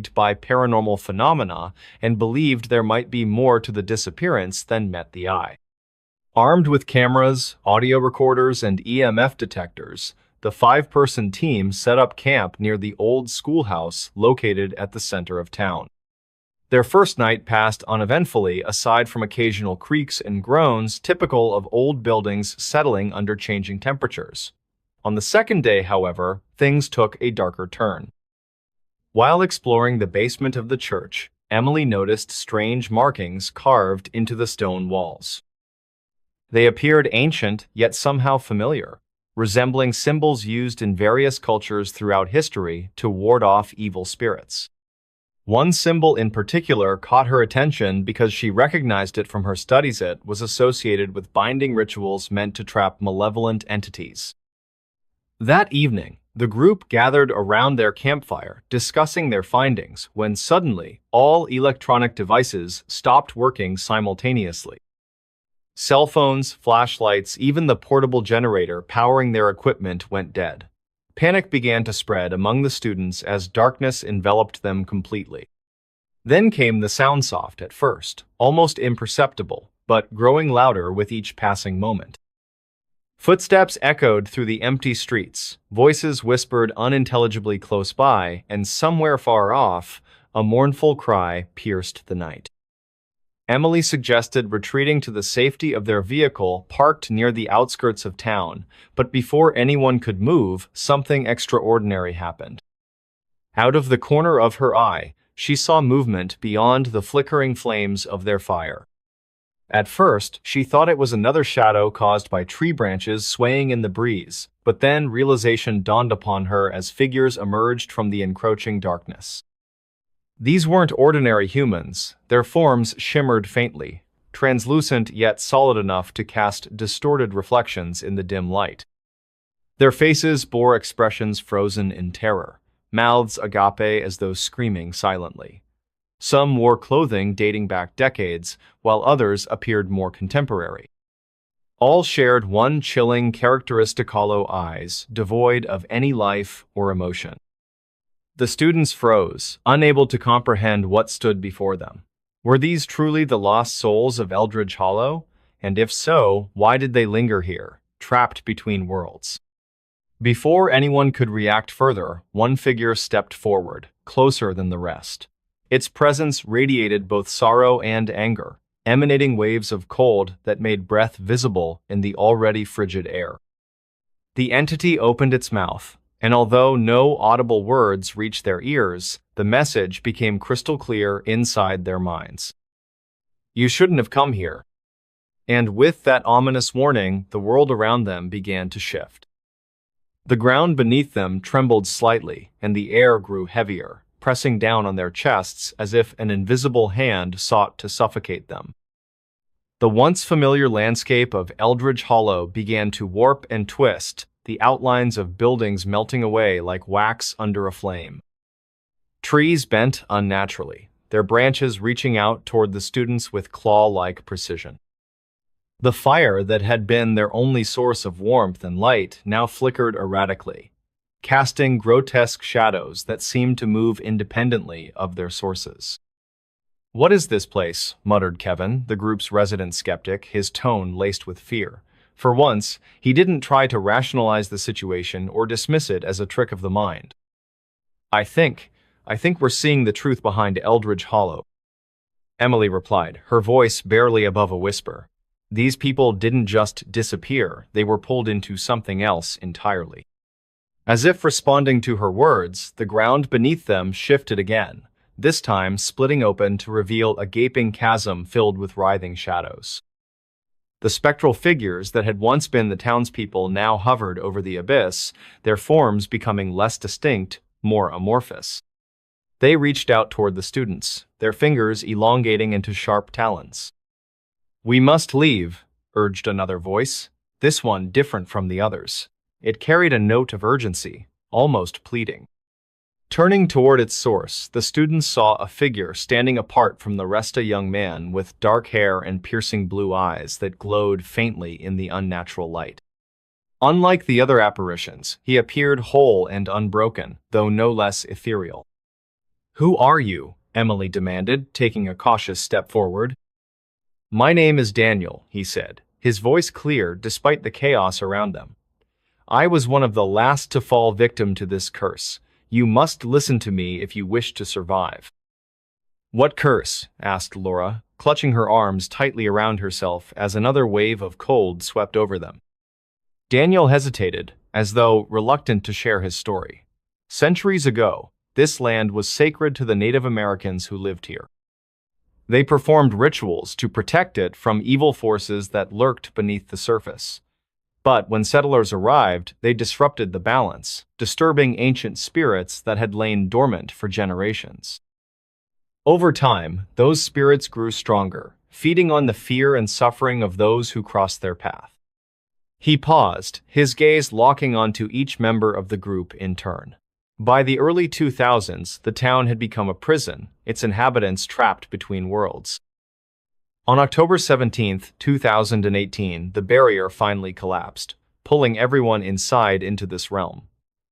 intrigued by paranormal phenomena and believed there might be more to the disappearance than met the eye. Armed with cameras, audio recorders, and EMF detectors, the five-person team set up camp near the old schoolhouse located at the center of town. Their first night passed uneventfully aside from occasional creaks and groans typical of old buildings settling under changing temperatures. On the second day, however, things took a darker turn. While exploring the basement of the church, Emily noticed strange markings carved into the stone walls. They appeared ancient yet somehow familiar, resembling symbols used in various cultures throughout history to ward off evil spirits. One symbol in particular caught her attention because she recognized it from her studies. It was associated with binding rituals meant to trap malevolent entities. That evening, the group gathered around their campfire, discussing their findings, when suddenly, all electronic devices stopped working simultaneously. Cell phones, flashlights, even the portable generator powering their equipment went dead. Panic began to spread among the students as darkness enveloped them completely. Then came the sound, soft at first, almost imperceptible, but growing louder with each passing moment. Footsteps echoed through the empty streets, voices whispered unintelligibly close by, and somewhere far off, a mournful cry pierced the night. Emily suggested retreating to the safety of their vehicle parked near the outskirts of town, but before anyone could move, something extraordinary happened. Out of the corner of her eye, she saw movement beyond the flickering flames of their fire. At first, she thought it was another shadow caused by tree branches swaying in the breeze, but then realization dawned upon her as figures emerged from the encroaching darkness. These weren't ordinary humans. Their forms shimmered faintly, translucent yet solid enough to cast distorted reflections in the dim light. Their faces bore expressions frozen in terror, mouths agape as though screaming silently. Some wore clothing dating back decades, while others appeared more contemporary. All shared one chilling characteristic: hollow eyes, devoid of any life or emotion. The students froze, unable to comprehend what stood before them. Were these truly the lost souls of Eldridge Hollow? And if so, why did they linger here, trapped between worlds? Before anyone could react further, one figure stepped forward, closer than the rest. Its presence radiated both sorrow and anger, emanating waves of cold that made breath visible in the already frigid air. The entity opened its mouth, and although no audible words reached their ears, the message became crystal clear inside their minds. "You shouldn't have come here." And with that ominous warning, the world around them began to shift. The ground beneath them trembled slightly, and the air grew heavier, pressing down on their chests as if an invisible hand sought to suffocate them. The once familiar landscape of Eldridge Hollow began to warp and twist, the outlines of buildings melting away like wax under a flame. Trees bent unnaturally, their branches reaching out toward the students with claw-like precision. The fire that had been their only source of warmth and light now flickered erratically, casting grotesque shadows that seemed to move independently of their sources. "What is this place?" muttered Kevin, the group's resident skeptic, his tone laced with fear. For once, he didn't try to rationalize the situation or dismiss it as a trick of the mind. I think we're seeing the truth behind Eldridge Hollow," Emily replied, her voice barely above a whisper. These people didn't just disappear, they were pulled into something else entirely. As if responding to her words, the ground beneath them shifted again, this time splitting open to reveal a gaping chasm filled with writhing shadows. The spectral figures that had once been the townspeople now hovered over the abyss, their forms becoming less distinct, more amorphous. They reached out toward the students, their fingers elongating into sharp talons. "We must leave," urged another voice, this one different from the others. It carried a note of urgency, almost pleading. Turning toward its source, the students saw a figure standing apart from the rest, a young man with dark hair and piercing blue eyes that glowed faintly in the unnatural light. Unlike the other apparitions, he appeared whole and unbroken, though no less ethereal. Who are you? Emily demanded, taking a cautious step forward. My name is Daniel, he said, his voice clear despite the chaos around them. I was one of the last to fall victim to this curse. You must listen to me if you wish to survive. What curse? Asked Laura, clutching her arms tightly around herself as another wave of cold swept over them. Daniel hesitated, as though reluctant to share his story. Centuries ago, this land was sacred to the Native Americans who lived here. They performed rituals to protect it from evil forces that lurked beneath the surface. But when settlers arrived, they disrupted the balance, disturbing ancient spirits that had lain dormant for generations. Over time, those spirits grew stronger, feeding on the fear and suffering of those who crossed their path. He paused, his gaze locking onto each member of the group in turn. By the early 2000s, the town had become a prison, its inhabitants trapped between worlds. On October 17, 2018, the barrier finally collapsed, pulling everyone inside into this realm.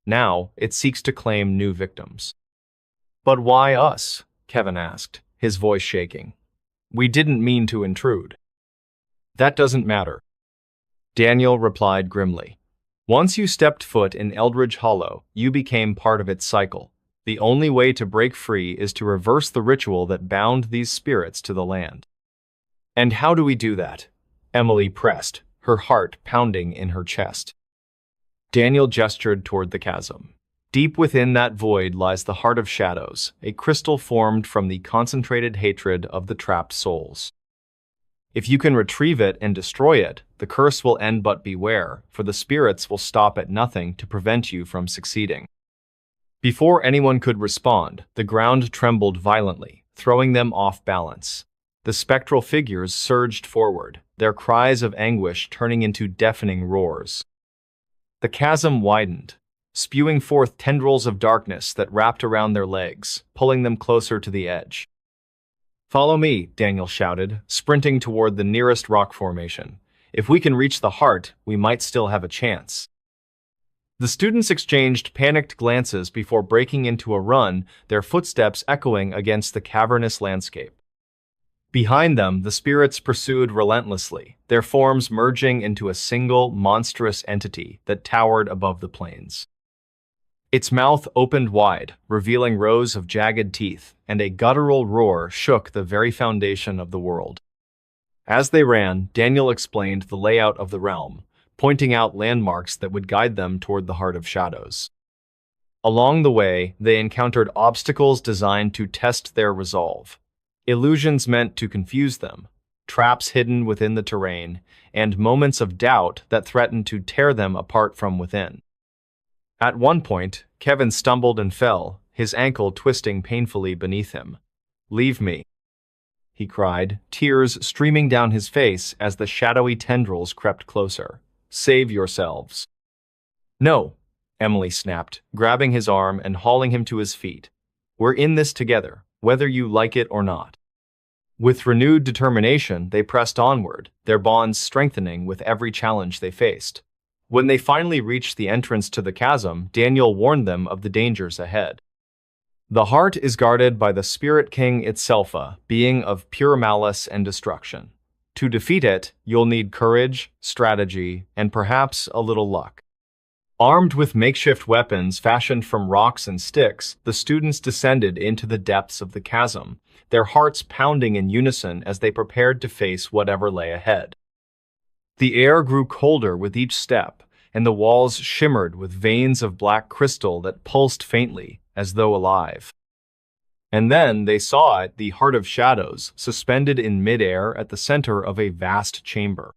Now, it seeks to claim new victims. But why us? Kevin asked, his voice shaking. We didn't mean to intrude. That doesn't matter. Daniel replied grimly. Once you stepped foot in Eldridge Hollow, you became part of its cycle. The only way to break free is to reverse the ritual that bound these spirits to the land. And how do we do that? Emily pressed, her heart pounding in her chest. Daniel gestured toward the chasm. Deep within that void lies the Heart of Shadows, a crystal formed from the concentrated hatred of the trapped souls. If you can retrieve it and destroy it, the curse will end, but beware, for the spirits will stop at nothing to prevent you from succeeding. Before anyone could respond, the ground trembled violently, throwing them off balance. The spectral figures surged forward, their cries of anguish turning into deafening roars. The chasm widened, spewing forth tendrils of darkness that wrapped around their legs, pulling them closer to the edge. Follow me, Daniel shouted, sprinting toward the nearest rock formation. If we can reach the heart, we might still have a chance. The students exchanged panicked glances before breaking into a run, their footsteps echoing against the cavernous landscape. Behind them, the spirits pursued relentlessly, their forms merging into a single, monstrous entity that towered above the plains. Its mouth opened wide, revealing rows of jagged teeth, and a guttural roar shook the very foundation of the world. As they ran, Daniel explained the layout of the realm, pointing out landmarks that would guide them toward the Heart of Shadows. Along the way, they encountered obstacles designed to test their resolve. Illusions meant to confuse them, traps hidden within the terrain, and moments of doubt that threatened to tear them apart from within. At one point, Kevin stumbled and fell, his ankle twisting painfully beneath him. "Leave me," he cried, tears streaming down his face as the shadowy tendrils crept closer. "Save yourselves." "No," Emily snapped, grabbing his arm and hauling him to his feet. "We're in this together, whether you like it or not." With renewed determination, they pressed onward, their bonds strengthening with every challenge they faced. When they finally reached the entrance to the chasm, Daniel warned them of the dangers ahead. The heart is guarded by the Spirit King itself, a being of pure malice and destruction. To defeat it, you'll need courage, strategy, and perhaps a little luck. Armed with makeshift weapons fashioned from rocks and sticks, the students descended into the depths of the chasm, their hearts pounding in unison as they prepared to face whatever lay ahead. The air grew colder with each step, and the walls shimmered with veins of black crystal that pulsed faintly, as though alive. And then they saw it, the Heart of Shadows, suspended in midair at the center of a vast chamber.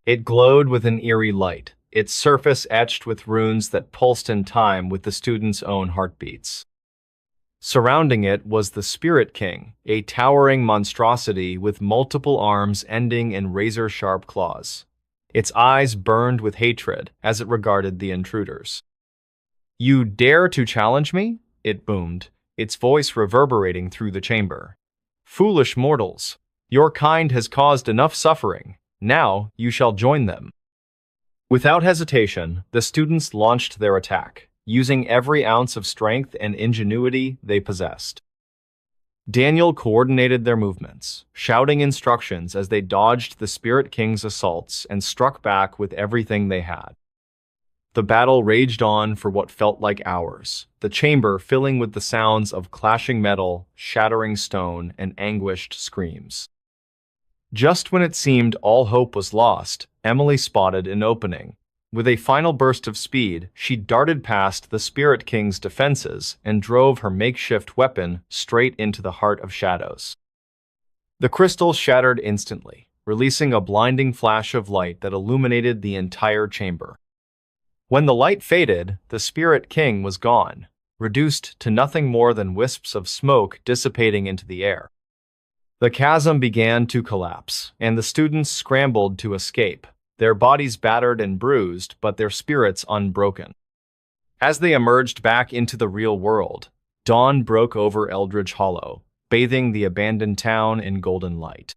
It glowed with an eerie light, its surface etched with runes that pulsed in time with the students' own heartbeats. Surrounding it was the Spirit King, a towering monstrosity with multiple arms ending in razor-sharp claws. Its eyes burned with hatred as it regarded the intruders. "You dare to challenge me?" it boomed, its voice reverberating through the chamber. "Foolish mortals, your kind has caused enough suffering. Now you shall join them." Without hesitation, the students launched their attack. using every ounce of strength and ingenuity they possessed. Daniel coordinated their movements, shouting instructions as they dodged the Spirit King's assaults and struck back with everything they had. The battle raged on for what felt like hours, the chamber filling with the sounds of clashing metal, shattering stone, and anguished screams. Just when it seemed all hope was lost, Emily spotted an opening. With a final burst of speed, she darted past the Spirit King's defenses and drove her makeshift weapon straight into the heart of shadows. The crystal shattered instantly, releasing a blinding flash of light that illuminated the entire chamber. When the light faded, the Spirit King was gone, reduced to nothing more than wisps of smoke dissipating into the air. The chasm began to collapse, and the students scrambled to escape, their bodies battered and bruised, but their spirits unbroken. As they emerged back into the real world, dawn broke over Eldridge Hollow, bathing the abandoned town in golden light.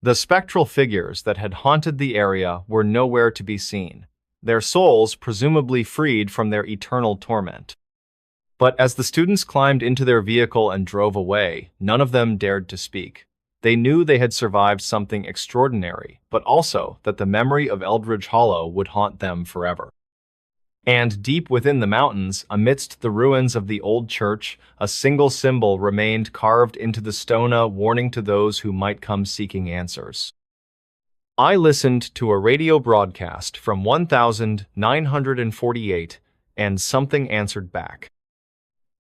The spectral figures that had haunted the area were nowhere to be seen, their souls presumably freed from their eternal torment. But as the students climbed into their vehicle and drove away, none of them dared to speak. They knew they had survived something extraordinary, but also that the memory of Eldridge Hollow would haunt them forever. And deep within the mountains, amidst the ruins of the old church, a single symbol remained carved into the stone, a warning to those who might come seeking answers. I listened to a radio broadcast from 1948, and something answered back.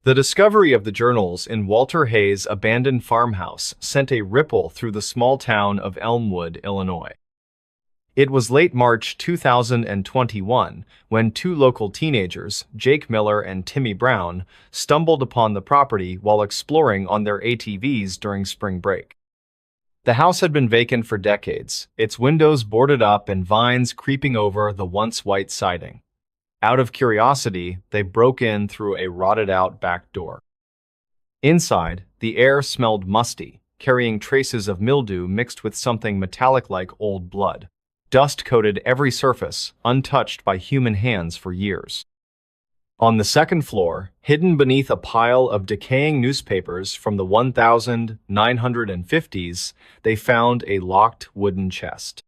The discovery of the journals in Walter Hayes' abandoned farmhouse sent a ripple through the small town of Elmwood, Illinois. It was late March 2021 when two local teenagers, Jake Miller and Timmy Brown, stumbled upon the property while exploring on their ATVs during spring break. The house had been vacant for decades, its windows boarded up and vines creeping over the once white siding. Out of curiosity, they broke in through a rotted-out back door. Inside, the air smelled musty, carrying traces of mildew mixed with something metallic like old blood. Dust coated every surface, untouched by human hands for years. On the second floor, hidden beneath a pile of decaying newspapers from the 1950s, they found a locked wooden chest.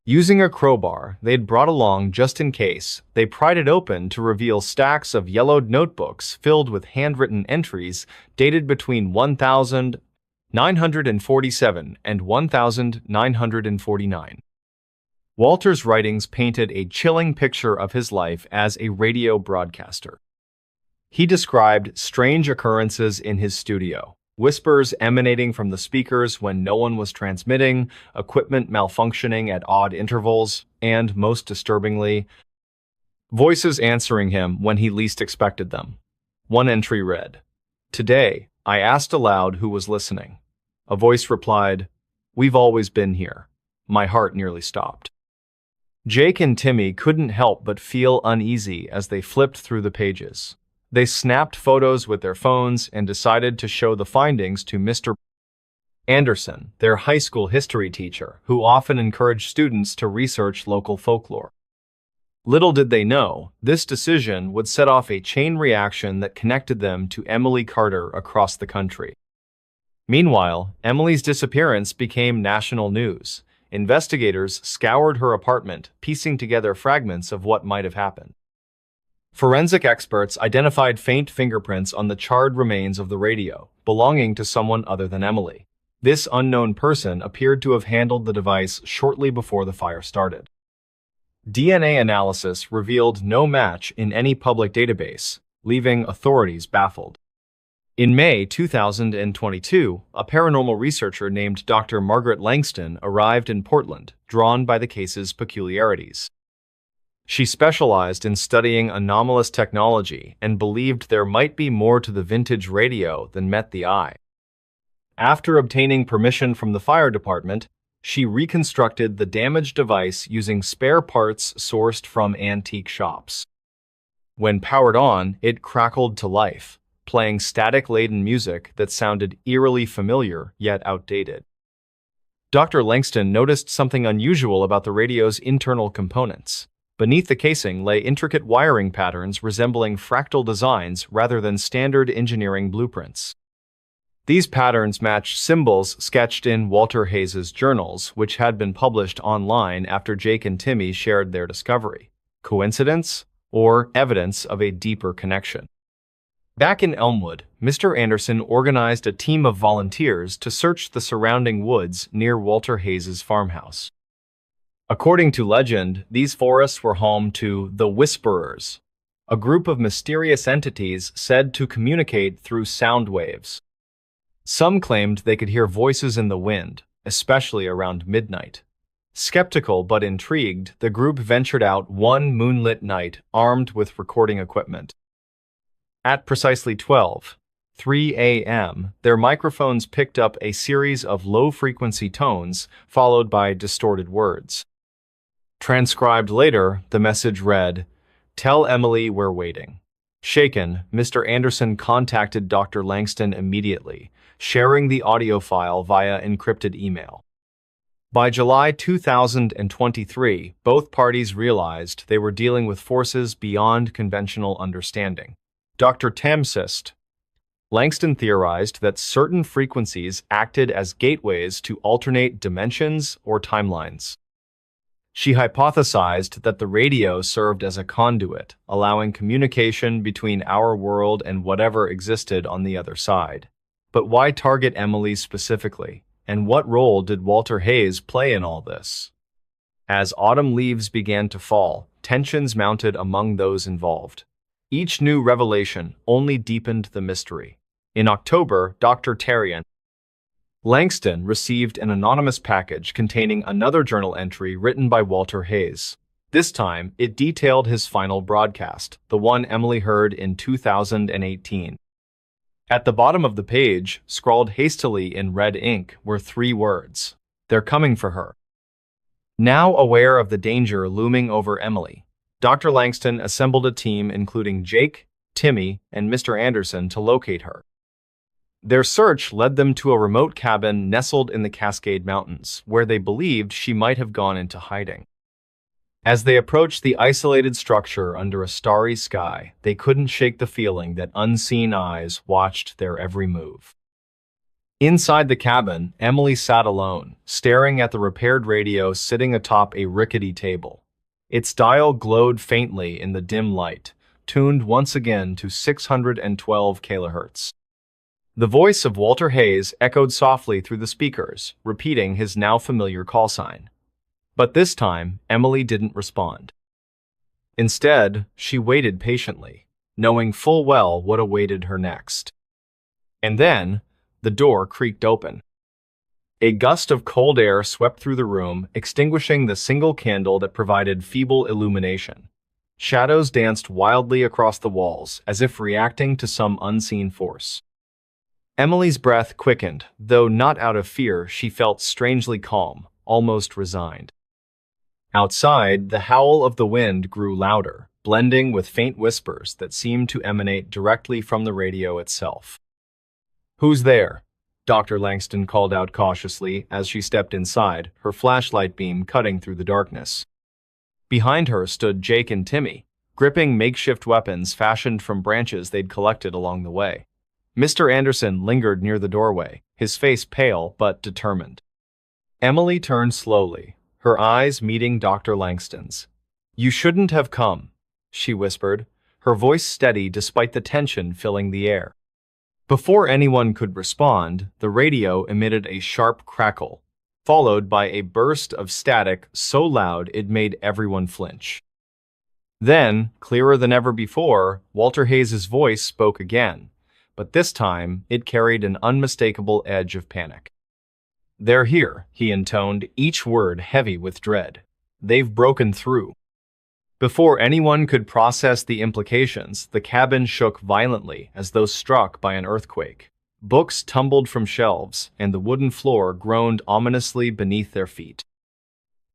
Using a crowbar they'd brought along just in case, they pried it open to reveal stacks of yellowed notebooks filled with handwritten entries dated between 1947 and 1949. Walter's writings painted a chilling picture of his life as a radio broadcaster. He described strange occurrences in his studio, whispers emanating from the speakers when no one was transmitting, equipment malfunctioning at odd intervals, and, most disturbingly, voices answering him when he least expected them. One entry read, "Today, I asked aloud who was listening. A voice replied, 'We've always been here.' My heart nearly stopped." Jake and Timmy couldn't help but feel uneasy as they flipped through the pages. They snapped photos with their phones and decided to show the findings to Mr. Anderson, their high school history teacher, who often encouraged students to research local folklore. Little did they know, this decision would set off a chain reaction that connected them to Emily Carter across the country. Meanwhile, Emily's disappearance became national news. Investigators scoured her apartment, piecing together fragments of what might have happened. Forensic experts identified faint fingerprints on the charred remains of the radio, belonging to someone other than Emily. This unknown person appeared to have handled the device shortly before the fire started. DNA analysis revealed no match in any public database, leaving authorities baffled. In May 2022, a paranormal researcher named Dr. Margaret Langston arrived in Portland, drawn by the case's peculiarities. She specialized in studying anomalous technology and believed there might be more to the vintage radio than met the eye. After obtaining permission from the fire department, she reconstructed the damaged device using spare parts sourced from antique shops. When powered on, it crackled to life, playing static-laden music that sounded eerily familiar yet outdated. Dr. Langston noticed something unusual about the radio's internal components. Beneath the casing lay intricate wiring patterns resembling fractal designs rather than standard engineering blueprints. These patterns matched symbols sketched in Walter Hayes's journals, which had been published online after Jake and Timmy shared their discovery. Coincidence, or evidence of a deeper connection? Back in Elmwood, Mr. Anderson organized a team of volunteers to search the surrounding woods near Walter Hayes's farmhouse. According to legend, these forests were home to the Whisperers, a group of mysterious entities said to communicate through sound waves. Some claimed they could hear voices in the wind, especially around midnight. Skeptical but intrigued, the group ventured out one moonlit night armed with recording equipment. At precisely 12:03 a.m., their microphones picked up a series of low-frequency tones followed by distorted words. Transcribed later, the message read, "Tell Emily we're waiting." Shaken, Mr. Anderson contacted Dr. Langston immediately, sharing the audio file via encrypted email. By July 2023, both parties realized they were dealing with forces beyond conventional understanding. Dr. Tamsist. Langston theorized that certain frequencies acted as gateways to alternate dimensions or timelines. She hypothesized that the radio served as a conduit, allowing communication between our world and whatever existed on the other side. But why target Emily specifically? And what role did Walter Hayes play in all this? As autumn leaves began to fall, tensions mounted among those involved. Each new revelation only deepened the mystery. In October, Dr. Terrian Langston received an anonymous package containing another journal entry written by Walter Hayes. This time, it detailed his final broadcast, the one Emily heard in 2018. At the bottom of the page, scrawled hastily in red ink, were 3 words. "They're coming for her." Now aware of the danger looming over Emily, Dr. Langston assembled a team including Jake, Timmy, and Mr. Anderson to locate her. Their search led them to a remote cabin nestled in the Cascade Mountains, where they believed she might have gone into hiding. As they approached the isolated structure under a starry sky, they couldn't shake the feeling that unseen eyes watched their every move. Inside the cabin, Emily sat alone, staring at the repaired radio sitting atop a rickety table. Its dial glowed faintly in the dim light, tuned once again to 612 kHz. The voice of Walter Hayes echoed softly through the speakers, repeating his now familiar call sign. But this time, Emily didn't respond. Instead, she waited patiently, knowing full well what awaited her next. And then, the door creaked open. A gust of cold air swept through the room, extinguishing the single candle that provided feeble illumination. Shadows danced wildly across the walls, as if reacting to some unseen force. Emily's breath quickened, though not out of fear. She felt strangely calm, almost resigned. Outside, the howl of the wind grew louder, blending with faint whispers that seemed to emanate directly from the radio itself. "Who's there?" Dr. Langston called out cautiously as she stepped inside, her flashlight beam cutting through the darkness. Behind her stood Jake and Timmy, gripping makeshift weapons fashioned from branches they'd collected along the way. Mr. Anderson lingered near the doorway, his face pale but determined. Emily turned slowly, her eyes meeting Dr. Langston's. "You shouldn't have come," she whispered, her voice steady despite the tension filling the air. Before anyone could respond, the radio emitted a sharp crackle, followed by a burst of static so loud it made everyone flinch. Then, clearer than ever before, Walter Hayes's voice spoke again, but this time it carried an unmistakable edge of panic. "They're here," he intoned, each word heavy with dread. "They've broken through." Before anyone could process the implications, the cabin shook violently as though struck by an earthquake. Books tumbled from shelves, and the wooden floor groaned ominously beneath their feet.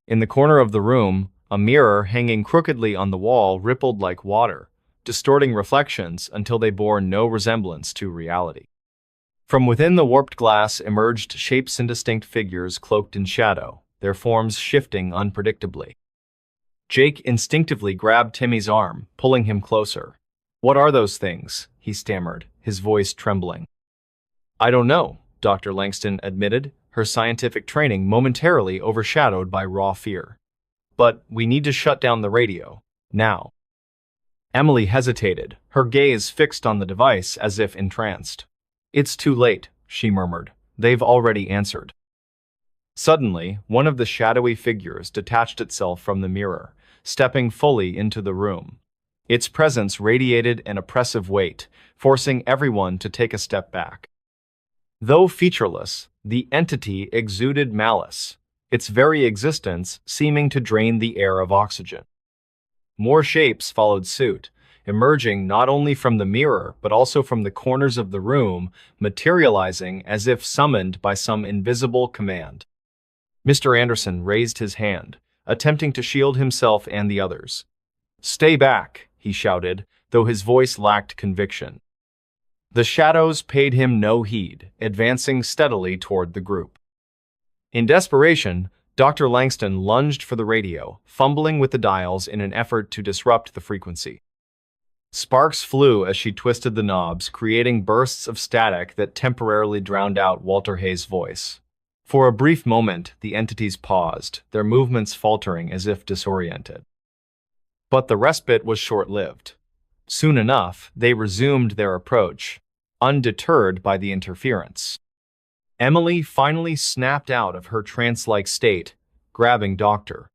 In the corner of the room, a mirror hanging crookedly on the wall rippled like water, distorting reflections until they bore no resemblance to reality. From within the warped glass emerged shapes indistinct figures cloaked in shadow, their forms shifting unpredictably. Jake instinctively grabbed Timmy's arm, pulling him closer. "What are those things?" he stammered, his voice trembling. "I don't know," Dr. Langston admitted, her scientific training momentarily overshadowed by raw fear. "But we need to shut down the radio. Now." Emily hesitated, her gaze fixed on the device as if entranced. "It's too late," she murmured. "They've already answered." Suddenly, one of the shadowy figures detached itself from the mirror, stepping fully into the room. Its presence radiated an oppressive weight, forcing everyone to take a step back. Though featureless, the entity exuded malice, its very existence seeming to drain the air of oxygen. More shapes followed suit, emerging not only from the mirror but also from the corners of the room, materializing as if summoned by some invisible command. Mr. Anderson raised his hand, attempting to shield himself and the others. "Stay back," he shouted, though his voice lacked conviction. The shadows paid him no heed, advancing steadily toward the group. In desperation, Dr. Langston lunged for the radio, fumbling with the dials in an effort to disrupt the frequency. Sparks flew as she twisted the knobs, creating bursts of static that temporarily drowned out Walter Hayes' voice. For a brief moment, the entities paused, their movements faltering as if disoriented. But the respite was short-lived. Soon enough, they resumed their approach, undeterred by the interference. Emily finally snapped out of her trance-like state, grabbing Dr.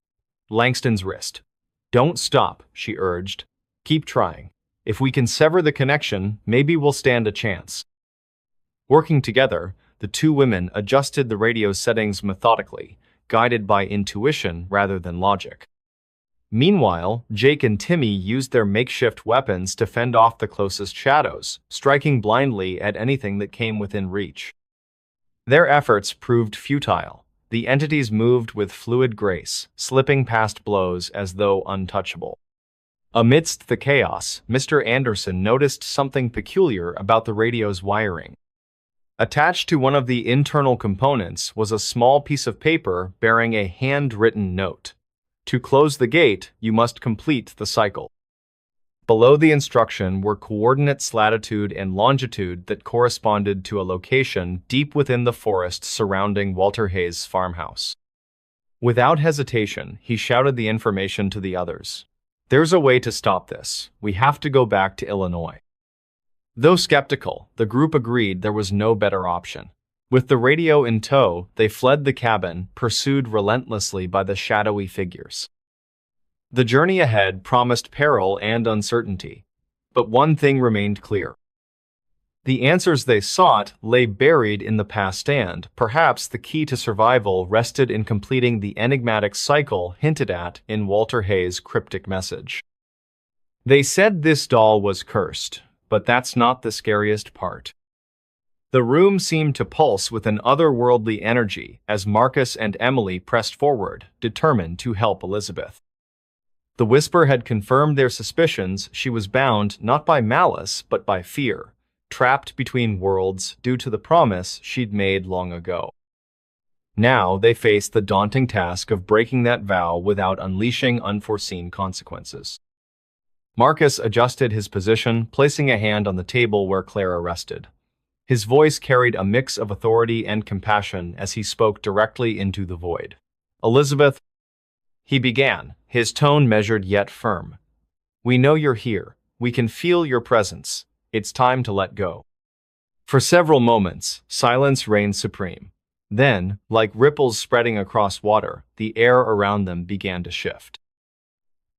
Langston's wrist. "Don't stop," she urged. "Keep trying. If we can sever the connection, maybe we'll stand a chance." Working together, the two women adjusted the radio settings methodically, guided by intuition rather than logic. Meanwhile, Jake and Timmy used their makeshift weapons to fend off the closest shadows, striking blindly at anything that came within reach. Their efforts proved futile. The entities moved with fluid grace, slipping past blows as though untouchable. Amidst the chaos, Mr. Anderson noticed something peculiar about the radio's wiring. Attached to one of the internal components was a small piece of paper bearing a handwritten note. "To close the gate, you must complete the cycle." Below the instruction were coordinates latitude and longitude that corresponded to a location deep within the forest surrounding Walter Hayes' farmhouse. Without hesitation, he shouted the information to the others. "There's a way to stop this. We have to go back to Illinois." Though skeptical, the group agreed there was no better option. With the radio in tow, they fled the cabin, pursued relentlessly by the shadowy figures. The journey ahead promised peril and uncertainty, but one thing remained clear. The answers they sought lay buried in the past, and perhaps the key to survival rested in completing the enigmatic cycle hinted at in Walter Hayes' cryptic message. They said this doll was cursed, but that's not the scariest part. The room seemed to pulse with an otherworldly energy as Marcus and Emily pressed forward, determined to help Elizabeth. The whisper had confirmed their suspicions. She was bound not by malice but by fear, trapped between worlds due to the promise she'd made long ago. Now they faced the daunting task of breaking that vow without unleashing unforeseen consequences. Marcus adjusted his position, placing a hand on the table where Clara rested. His voice carried a mix of authority and compassion as he spoke directly into the void. "Elizabeth," he began, his tone measured yet firm. "We know you're here. We can feel your presence. It's time to let go." For several moments, silence reigned supreme. Then, like ripples spreading across water, the air around them began to shift.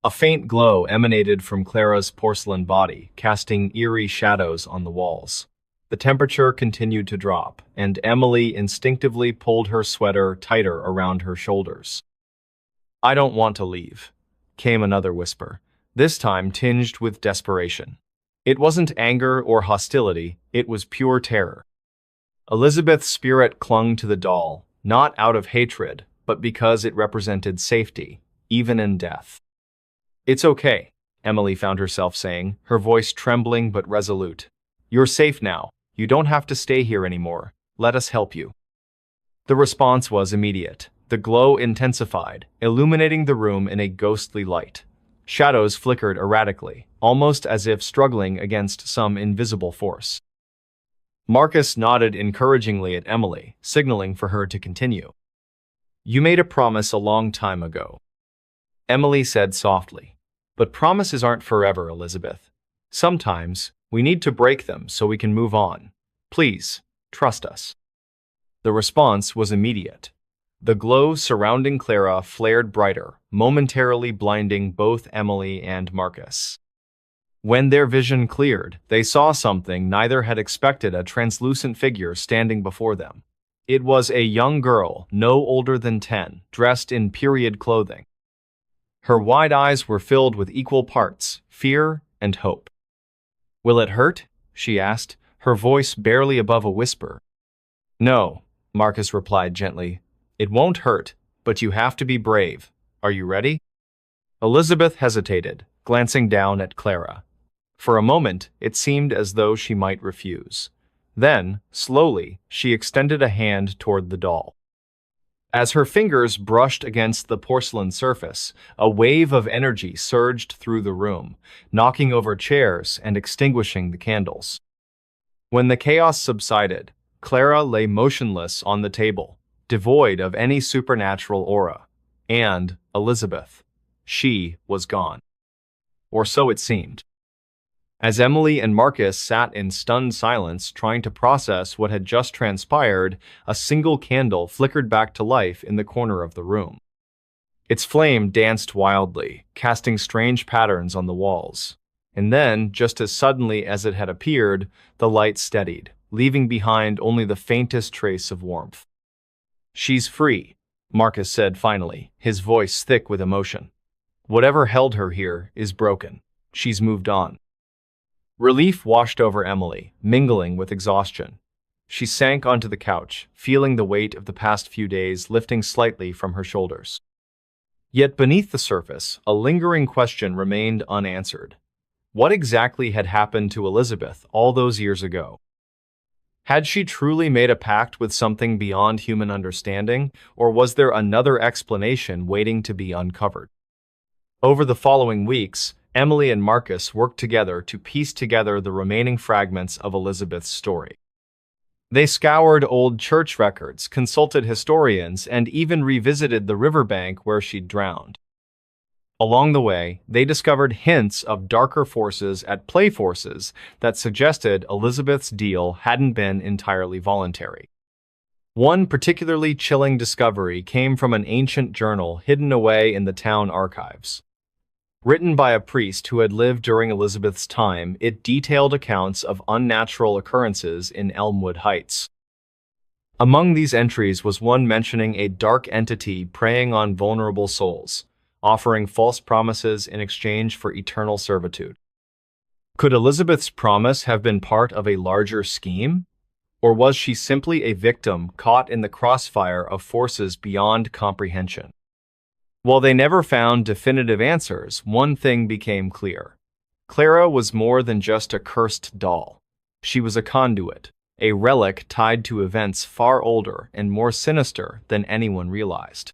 A faint glow emanated from Clara's porcelain body, casting eerie shadows on the walls. The temperature continued to drop, and Emily instinctively pulled her sweater tighter around her shoulders. "I don't want to leave," came another whisper, this time tinged with desperation. It wasn't anger or hostility, it was pure terror. Elizabeth's spirit clung to the doll, not out of hatred, but because it represented safety, even in death. "It's okay," Emily found herself saying, her voice trembling but resolute. "You're safe now. You don't have to stay here anymore. Let us help you." The response was immediate. The glow intensified, illuminating the room in a ghostly light. Shadows flickered erratically, almost as if struggling against some invisible force. Marcus nodded encouragingly at Emily, signaling for her to continue. "You made a promise a long time ago," Emily said softly. "But promises aren't forever, Elizabeth. Sometimes, we need to break them so we can move on. Please, trust us." The response was immediate. The glow surrounding Clara flared brighter, momentarily blinding both Emily and Marcus. When their vision cleared, they saw something neither had expected: a translucent figure standing before them. It was a young girl, no older than 10, dressed in period clothing. Her wide eyes were filled with equal parts fear and hope. "Will it hurt?" she asked, her voice barely above a whisper. "No," Marcus replied gently. "It won't hurt, but you have to be brave. Are you ready?" Elizabeth hesitated, glancing down at Clara. For a moment, it seemed as though she might refuse. Then, slowly, she extended a hand toward the doll. As her fingers brushed against the porcelain surface, a wave of energy surged through the room, knocking over chairs and extinguishing the candles. When the chaos subsided, Clara lay motionless on the table, devoid of any supernatural aura. And Elizabeth, she was gone. Or so it seemed. As Emily and Marcus sat in stunned silence trying to process what had just transpired, a single candle flickered back to life in the corner of the room. Its flame danced wildly, casting strange patterns on the walls. And then, just as suddenly as it had appeared, the light steadied, leaving behind only the faintest trace of warmth. "She's free," Marcus said finally, his voice thick with emotion. "Whatever held her here is broken. She's moved on." Relief washed over Emily, mingling with exhaustion. She sank onto the couch, feeling the weight of the past few days lifting slightly from her shoulders. Yet beneath the surface, a lingering question remained unanswered. What exactly had happened to Elizabeth all those years ago? Had she truly made a pact with something beyond human understanding, or was there another explanation waiting to be uncovered? Over the following weeks, Emily and Marcus worked together to piece together the remaining fragments of Elizabeth's story. They scoured old church records, consulted historians, and even revisited the riverbank where she'd drowned. Along the way, they discovered hints of darker forces at play, forces that suggested Elizabeth's deal hadn't been entirely voluntary. One particularly chilling discovery came from an ancient journal hidden away in the town archives. Written by a priest who had lived during Elizabeth's time, it detailed accounts of unnatural occurrences in Elmwood Heights. Among these entries was one mentioning a dark entity preying on vulnerable souls, offering false promises in exchange for eternal servitude. Could Elizabeth's promise have been part of a larger scheme? Or was she simply a victim caught in the crossfire of forces beyond comprehension? While they never found definitive answers, one thing became clear. Clara was more than just a cursed doll. She was a conduit, a relic tied to events far older and more sinister than anyone realized.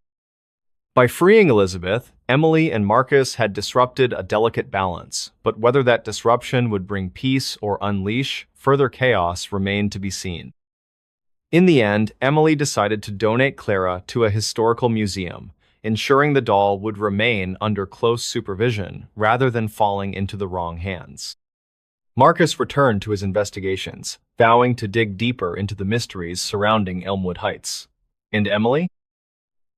By freeing Elizabeth, Emily and Marcus had disrupted a delicate balance, but whether that disruption would bring peace or unleash further chaos remained to be seen. In the end, Emily decided to donate Clara to a historical museum, ensuring the doll would remain under close supervision rather than falling into the wrong hands. Marcus returned to his investigations, vowing to dig deeper into the mysteries surrounding Elmwood Heights. And Emily?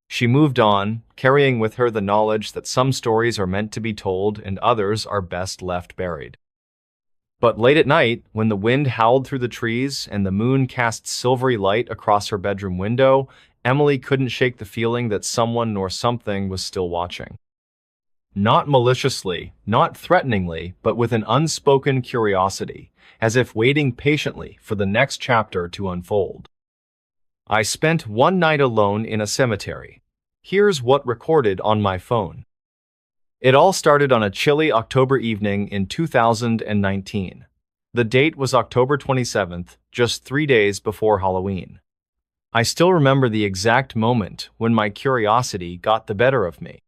She moved on, carrying with her the knowledge that some stories are meant to be told and others are best left buried. But late at night, when the wind howled through the trees and the moon cast silvery light across her bedroom window, Emily couldn't shake the feeling that someone or something was still watching. Not maliciously, not threateningly, but with an unspoken curiosity, as if waiting patiently for the next chapter to unfold. I spent one night alone in a cemetery. Here's what recorded on my phone. It all started on a chilly October evening in 2019. The date was October 27th, just 3 days before Halloween. I still remember the exact moment when my curiosity got the better of me.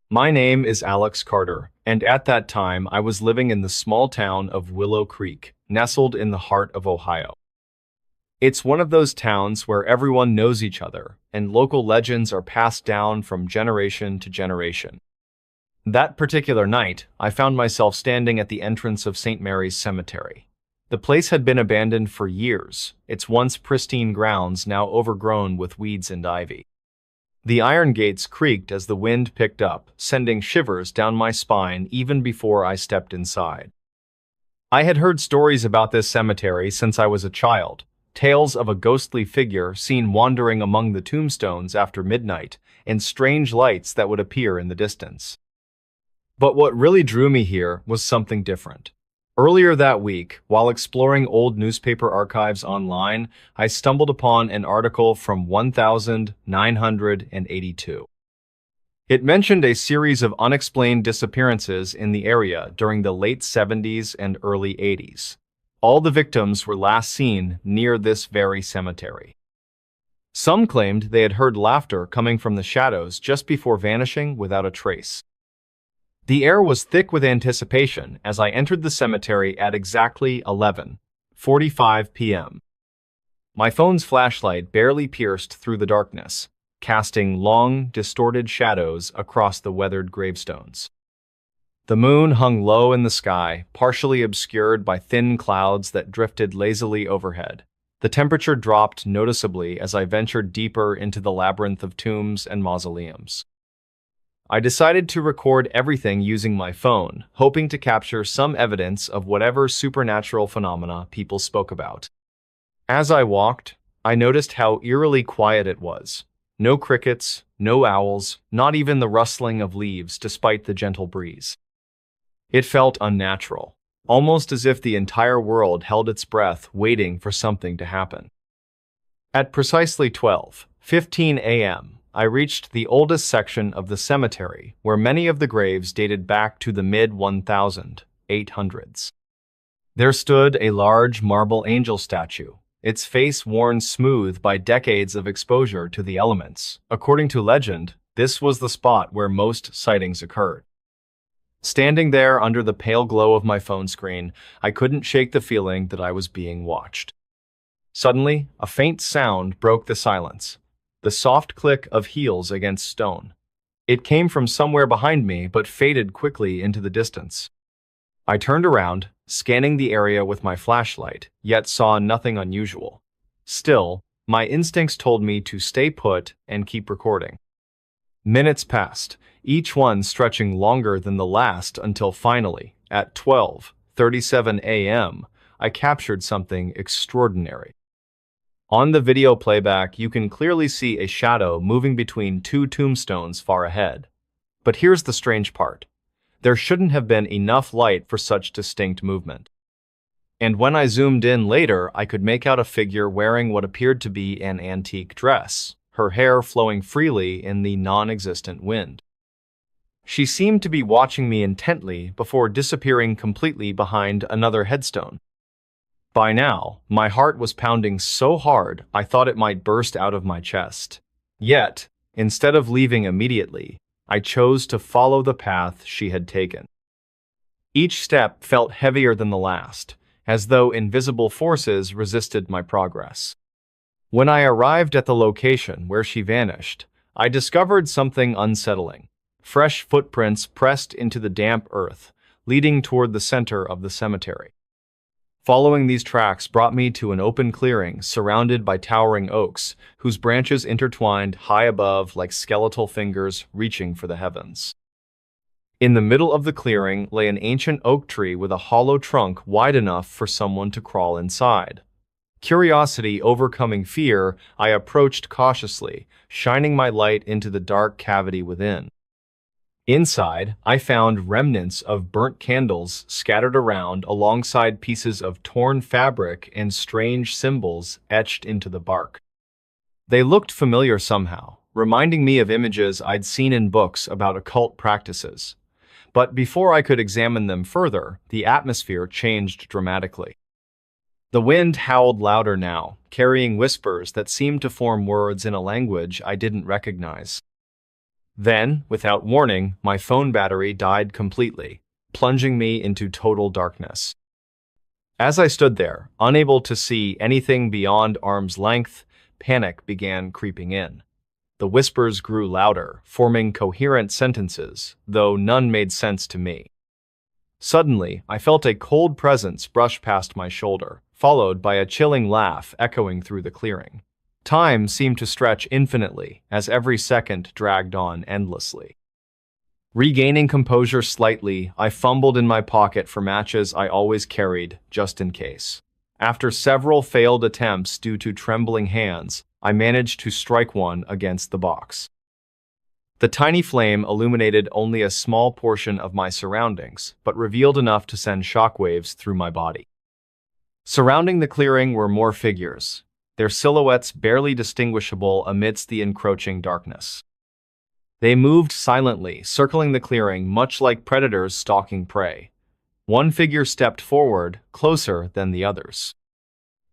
My name is Alex Carter, and at that time I was living in the small town of Willow Creek, nestled in the heart of Ohio. It's one of those towns where everyone knows each other, and local legends are passed down from generation to generation. That particular night, I found myself standing at the entrance of St. Mary's Cemetery. The place had been abandoned for years, its once pristine grounds now overgrown with weeds and ivy. The iron gates creaked as the wind picked up, sending shivers down my spine even before I stepped inside. I had heard stories about this cemetery since I was a child, tales of a ghostly figure seen wandering among the tombstones after midnight, and strange lights that would appear in the distance. But what really drew me here was something different. Earlier that week, while exploring old newspaper archives online, I stumbled upon an article from 1982. It mentioned a series of unexplained disappearances in the area during the late 70s and early 80s. All the victims were last seen near this very cemetery. Some claimed they had heard laughter coming from the shadows just before vanishing without a trace. The air was thick with anticipation as I entered the cemetery at exactly 11:45 p.m. My phone's flashlight barely pierced through the darkness, casting long, distorted shadows across the weathered gravestones. The moon hung low in the sky, partially obscured by thin clouds that drifted lazily overhead. The temperature dropped noticeably as I ventured deeper into the labyrinth of tombs and mausoleums. I decided to record everything using my phone, hoping to capture some evidence of whatever supernatural phenomena people spoke about. As I walked, I noticed how eerily quiet it was. No crickets, no owls, not even the rustling of leaves despite the gentle breeze. It felt unnatural, almost as if the entire world held its breath waiting for something to happen. At precisely 12:15 a.m., I reached the oldest section of the cemetery, where many of the graves dated back to the mid-1800s. There stood a large marble angel statue, its face worn smooth by decades of exposure to the elements. According to legend, this was the spot where most sightings occurred. Standing there under the pale glow of my phone screen, I couldn't shake the feeling that I was being watched. Suddenly, a faint sound broke the silence. The soft click of heels against stone. It came from somewhere behind me but faded quickly into the distance. I turned around, scanning the area with my flashlight, yet saw nothing unusual. Still, my instincts told me to stay put and keep recording. Minutes passed, each one stretching longer than the last until finally, at 12:37 a.m., I captured something extraordinary. On the video playback, you can clearly see a shadow moving between two tombstones far ahead. But here's the strange part. There shouldn't have been enough light for such distinct movement. And when I zoomed in later, I could make out a figure wearing what appeared to be an antique dress, her hair flowing freely in the non-existent wind. She seemed to be watching me intently before disappearing completely behind another headstone. By now, my heart was pounding so hard I thought it might burst out of my chest. Yet, instead of leaving immediately, I chose to follow the path she had taken. Each step felt heavier than the last, as though invisible forces resisted my progress. When I arrived at the location where she vanished, I discovered something unsettling. Fresh footprints pressed into the damp earth, leading toward the center of the cemetery. Following these tracks brought me to an open clearing surrounded by towering oaks, whose branches intertwined high above like skeletal fingers reaching for the heavens. In the middle of the clearing lay an ancient oak tree with a hollow trunk wide enough for someone to crawl inside. Curiosity overcoming fear, I approached cautiously, shining my light into the dark cavity within. Inside, I found remnants of burnt candles scattered around alongside pieces of torn fabric and strange symbols etched into the bark. They looked familiar somehow, reminding me of images I'd seen in books about occult practices. But before I could examine them further, the atmosphere changed dramatically. The wind howled louder now, carrying whispers that seemed to form words in a language I didn't recognize. Then, without warning, my phone battery died completely, plunging me into total darkness. As I stood there, unable to see anything beyond arm's length, panic began creeping in. The whispers grew louder, forming coherent sentences, though none made sense to me. Suddenly, I felt a cold presence brush past my shoulder, followed by a chilling laugh echoing through the clearing. Time seemed to stretch infinitely, as every second dragged on endlessly. Regaining composure slightly, I fumbled in my pocket for matches I always carried, just in case. After several failed attempts due to trembling hands, I managed to strike one against the box. The tiny flame illuminated only a small portion of my surroundings, but revealed enough to send shockwaves through my body. Surrounding the clearing were more figures, their silhouettes barely distinguishable amidst the encroaching darkness. They moved silently, circling the clearing much like predators stalking prey. One figure stepped forward, closer than the others.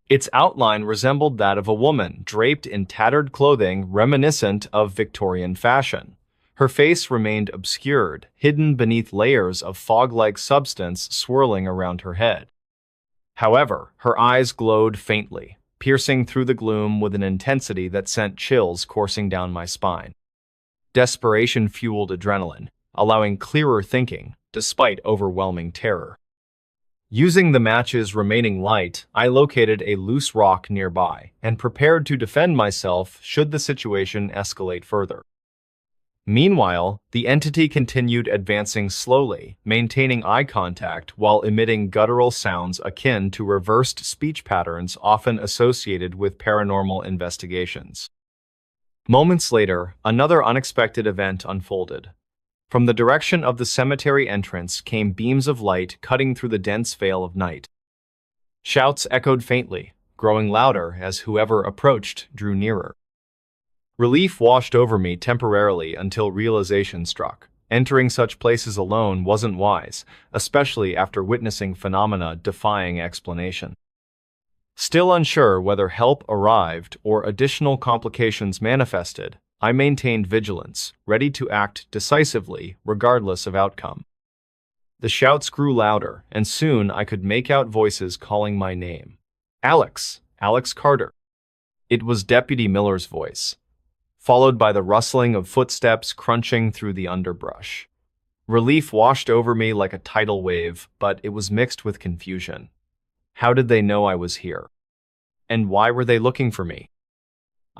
Its outline resembled that of a woman draped in tattered clothing reminiscent of Victorian fashion. Her face remained obscured, hidden beneath layers of fog-like substance swirling around her head. However, her eyes glowed faintly, piercing through the gloom with an intensity that sent chills coursing down my spine. Desperation fueled adrenaline, allowing clearer thinking, despite overwhelming terror. Using the match's remaining light, I located a loose rock nearby and prepared to defend myself should the situation escalate further. Meanwhile, the entity continued advancing slowly, maintaining eye contact while emitting guttural sounds akin to reversed speech patterns often associated with paranormal investigations. Moments later, another unexpected event unfolded. From the direction of the cemetery entrance came beams of light cutting through the dense veil of night. Shouts echoed faintly, growing louder as whoever approached drew nearer. Relief washed over me temporarily until realization struck. Entering such places alone wasn't wise, especially after witnessing phenomena defying explanation. Still unsure whether help arrived or additional complications manifested, I maintained vigilance, ready to act decisively regardless of outcome. The shouts grew louder, and soon I could make out voices calling my name. Alex, Alex Carter. It was Deputy Miller's voice, followed by the rustling of footsteps crunching through the underbrush. Relief washed over me like a tidal wave, but it was mixed with confusion. How did they know I was here? And why were they looking for me?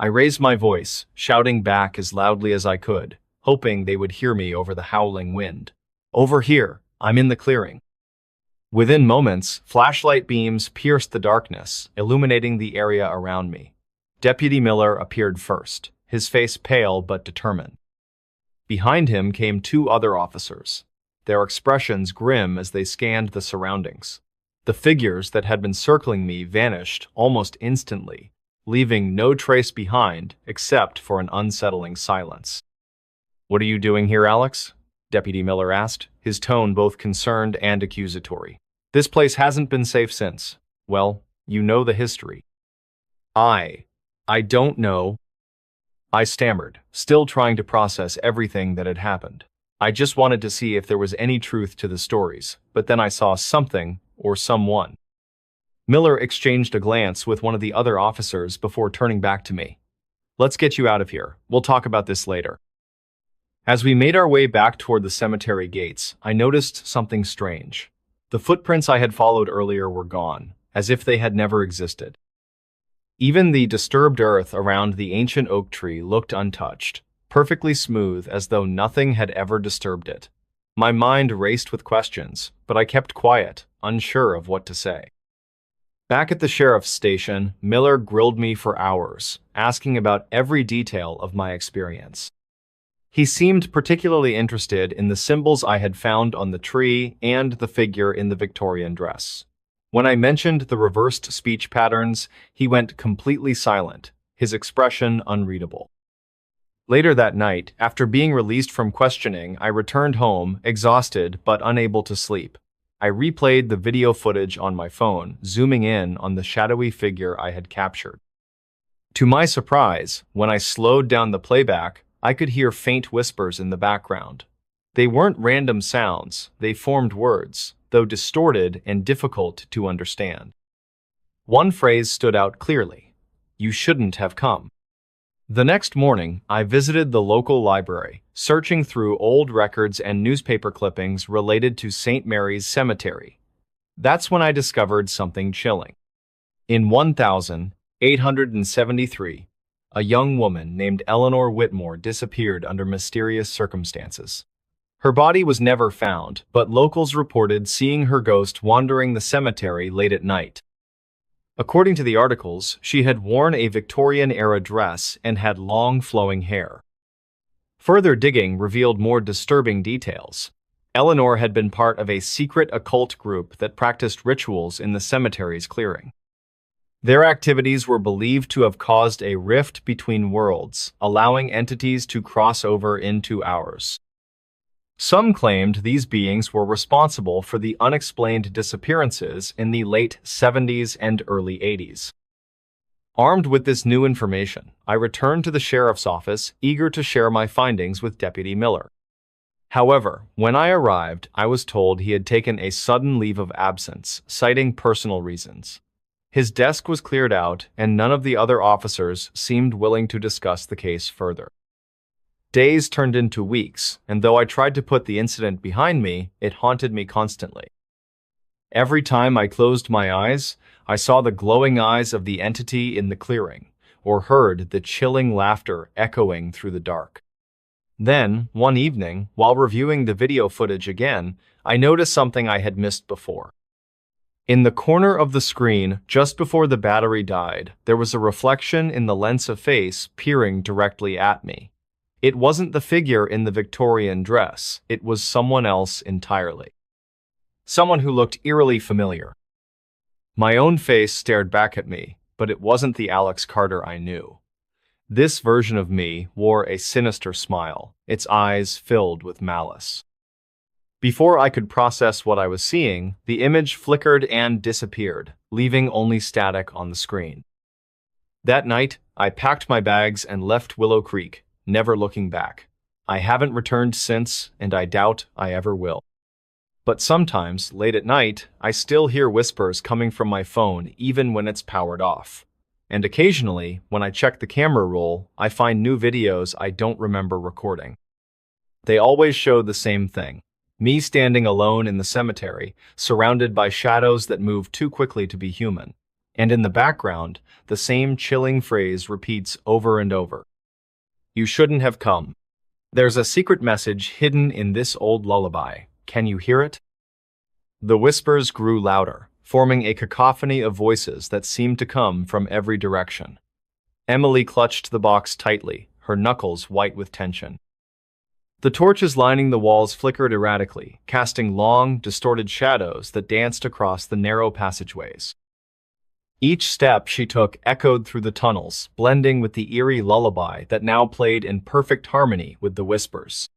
I raised my voice, shouting back as loudly as I could, hoping they would hear me over the howling wind. Over here, I'm in the clearing. Within moments, flashlight beams pierced the darkness, illuminating the area around me. Deputy Miller appeared first, his face pale but determined. Behind him came two other officers, their expressions grim as they scanned the surroundings. The figures that had been circling me vanished almost instantly, leaving no trace behind except for an unsettling silence. "What are you doing here, Alex?" Deputy Miller asked, his tone both concerned and accusatory. "This place hasn't been safe since. Well, you know the history." I don't know," I stammered, still trying to process everything that had happened. I just wanted to see if there was any truth to the stories, but then I saw something, or someone. Miller exchanged a glance with one of the other officers before turning back to me. "Let's get you out of here. We'll talk about this later." As we made our way back toward the cemetery gates, I noticed something strange. The footprints I had followed earlier were gone, as if they had never existed. Even the disturbed earth around the ancient oak tree looked untouched, perfectly smooth as though nothing had ever disturbed it. My mind raced with questions, but I kept quiet, unsure of what to say. Back at the sheriff's station, Miller grilled me for hours, asking about every detail of my experience. He seemed particularly interested in the symbols I had found on the tree and the figure in the Victorian dress. When I mentioned the reversed speech patterns, he went completely silent, his expression unreadable. Later that night, after being released from questioning, I returned home, exhausted but unable to sleep. I replayed the video footage on my phone, zooming in on the shadowy figure I had captured. To my surprise, when I slowed down the playback, I could hear faint whispers in the background. They weren't random sounds, they formed words, though distorted and difficult to understand. One phrase stood out clearly: "You shouldn't have come." The next morning, I visited the local library, searching through old records and newspaper clippings related to St. Mary's Cemetery. That's when I discovered something chilling. In 1873, a young woman named Eleanor Whitmore disappeared under mysterious circumstances. Her body was never found, but locals reported seeing her ghost wandering the cemetery late at night. According to the articles, she had worn a Victorian-era dress and had long flowing hair. Further digging revealed more disturbing details. Eleanor had been part of a secret occult group that practiced rituals in the cemetery's clearing. Their activities were believed to have caused a rift between worlds, allowing entities to cross over into ours. Some claimed these beings were responsible for the unexplained disappearances in the late 70s and early 80s. Armed with this new information, I returned to the sheriff's office, eager to share my findings with Deputy Miller. However, when I arrived, I was told he had taken a sudden leave of absence, citing personal reasons. His desk was cleared out, and none of the other officers seemed willing to discuss the case further. Days turned into weeks, and though I tried to put the incident behind me, it haunted me constantly. Every time I closed my eyes, I saw the glowing eyes of the entity in the clearing, or heard the chilling laughter echoing through the dark. Then, one evening, while reviewing the video footage again, I noticed something I had missed before. In the corner of the screen, just before the battery died, there was a reflection in the lens of face peering directly at me. It wasn't the figure in the Victorian dress, it was someone else entirely. Someone who looked eerily familiar. My own face stared back at me, but it wasn't the Alex Carter I knew. This version of me wore a sinister smile, its eyes filled with malice. Before I could process what I was seeing, the image flickered and disappeared, leaving only static on the screen. That night, I packed my bags and left Willow Creek, never looking back. I haven't returned since, and I doubt I ever will. But sometimes, late at night, I still hear whispers coming from my phone even when it's powered off. And occasionally, when I check the camera roll, I find new videos I don't remember recording. They always show the same thing: me standing alone in the cemetery, surrounded by shadows that move too quickly to be human. And in the background, the same chilling phrase repeats over and over: "You shouldn't have come." There's a secret message hidden in this old lullaby. Can you hear it? The whispers grew louder, forming a cacophony of voices that seemed to come from every direction. Emily clutched the box tightly, her knuckles white with tension. The torches lining the walls flickered erratically, casting long, distorted shadows that danced across the narrow passageways. Each step she took echoed through the tunnels, blending with the eerie lullaby that now played in perfect harmony with the whispers.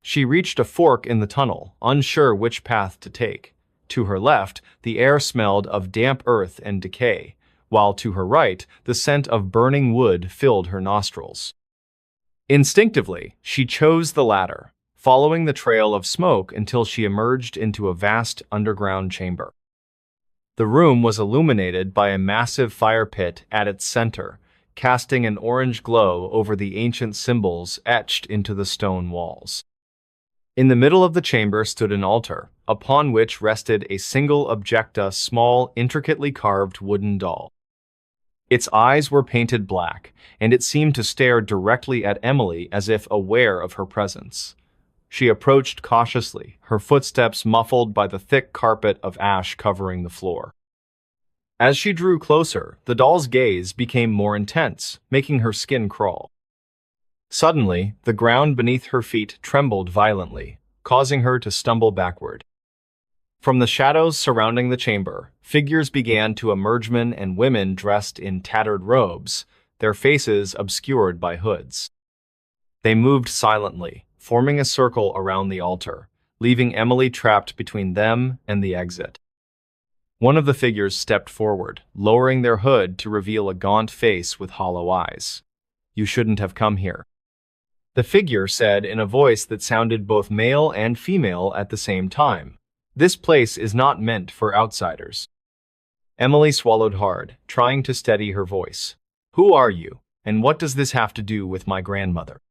She reached a fork in the tunnel, unsure which path to take. To her left, the air smelled of damp earth and decay, while to her right, the scent of burning wood filled her nostrils. Instinctively, she chose the latter, following the trail of smoke until she emerged into a vast underground chamber. The room was illuminated by a massive fire pit at its center, casting an orange glow over the ancient symbols etched into the stone walls. In the middle of the chamber stood an altar, upon which rested a single objecta, small, intricately carved wooden doll. Its eyes were painted black, and it seemed to stare directly at Emily as if aware of her presence. She approached cautiously, her footsteps muffled by the thick carpet of ash covering the floor. As she drew closer, the doll's gaze became more intense, making her skin crawl. Suddenly, the ground beneath her feet trembled violently, causing her to stumble backward. From the shadows surrounding the chamber, figures began to emerge, men and women dressed in tattered robes, their faces obscured by hoods. They moved silently, forming a circle around the altar, leaving Emily trapped between them and the exit. One of the figures stepped forward, lowering their hood to reveal a gaunt face with hollow eyes. "You shouldn't have come here," the figure said in a voice that sounded both male and female at the same time. "This place is not meant for outsiders." Emily swallowed hard, trying to steady her voice. "Who are you, and what does this have to do with my grandmother?"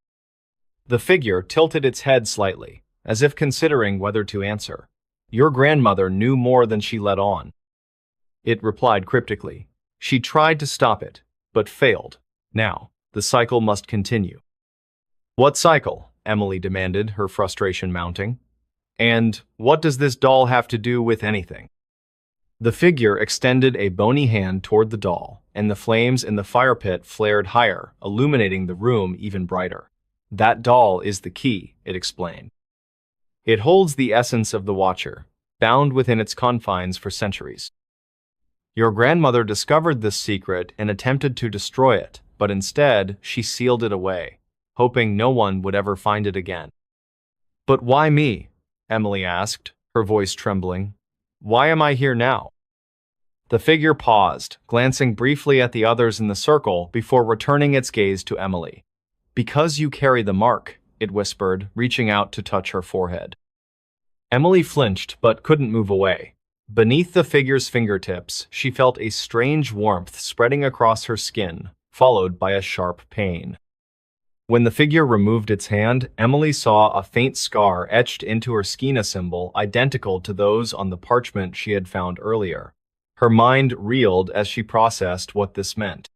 The figure tilted its head slightly, as if considering whether to answer. "Your grandmother knew more than she let on," it replied cryptically. "She tried to stop it, but failed. Now, the cycle must continue." "What cycle?" Emily demanded, her frustration mounting. "And what does this doll have to do with anything?" The figure extended a bony hand toward the doll, and the flames in the fire pit flared higher, illuminating the room even brighter. "That doll is the key," it explained. "It holds the essence of the Watcher, bound within its confines for centuries. Your grandmother discovered this secret and attempted to destroy it, but instead she sealed it away, hoping no one would ever find it again." "But why me?" Emily asked, her voice trembling. "Why am I here now?" The figure paused, glancing briefly at the others in the circle before returning its gaze to Emily. "Because you carry the mark," it whispered, reaching out to touch her forehead. Emily flinched but couldn't move away. Beneath the figure's fingertips, she felt a strange warmth spreading across her skin, followed by a sharp pain. When the figure removed its hand, Emily saw a faint scar etched into her skin, symbol identical to those on the parchment she had found earlier. Her mind reeled as she processed what this meant.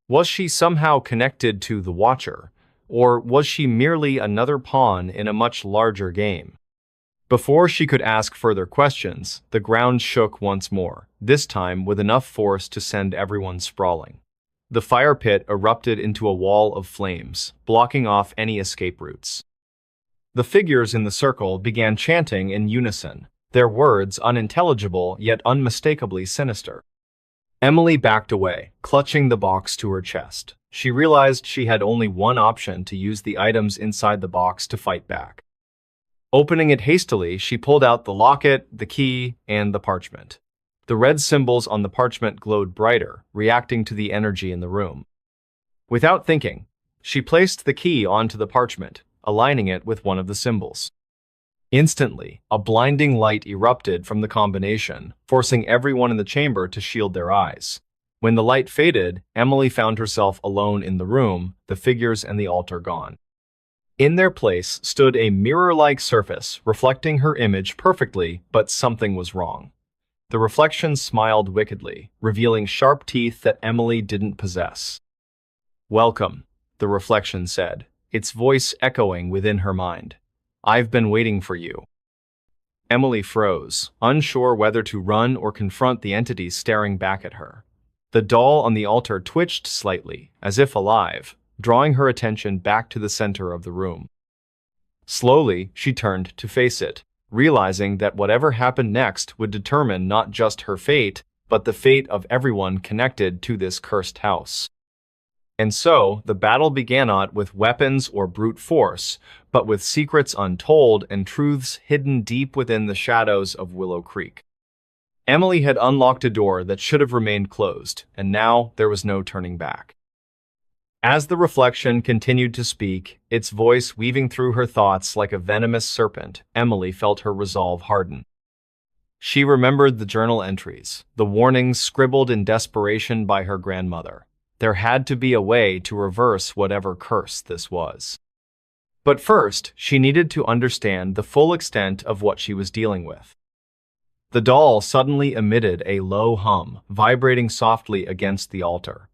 Was she somehow connected to the Watcher, or was she merely another pawn in a much larger game? Before she could ask further questions, the ground shook once more, this time with enough force to send everyone sprawling. The fire pit erupted into a wall of flames, blocking off any escape routes. The figures in the circle began chanting in unison, their words unintelligible yet unmistakably sinister. Emily backed away, clutching the box to her chest. She realized she had only one option: to use the items inside the box to fight back. Opening it hastily, she pulled out the locket, the key, and the parchment. The red symbols on the parchment glowed brighter, reacting to the energy in the room. Without thinking, she placed the key onto the parchment, aligning it with one of the symbols. Instantly, a blinding light erupted from the combination, forcing everyone in the chamber to shield their eyes. When the light faded, Emily found herself alone in the room, the figures and the altar gone. In their place stood a mirror-like surface, reflecting her image perfectly, but something was wrong. The reflection smiled wickedly, revealing sharp teeth that Emily didn't possess. "Welcome," the reflection said, its voice echoing within her mind. "I've been waiting for you." Emily froze, unsure whether to run or confront the entity staring back at her. The doll on the altar twitched slightly, as if alive, drawing her attention back to the center of the room. Slowly, she turned to face it, realizing that whatever happened next would determine not just her fate, but the fate of everyone connected to this cursed house. And so, the battle began not with weapons or brute force, but with secrets untold and truths hidden deep within the shadows of Willow Creek. Emily had unlocked a door that should have remained closed, and now there was no turning back. As the reflection continued to speak, its voice weaving through her thoughts like a venomous serpent, Emily felt her resolve harden. She remembered the journal entries, the warnings scribbled in desperation by her grandmother. There had to be a way to reverse whatever curse this was. But first, she needed to understand the full extent of what she was dealing with. The doll suddenly emitted a low hum, vibrating softly against the altar.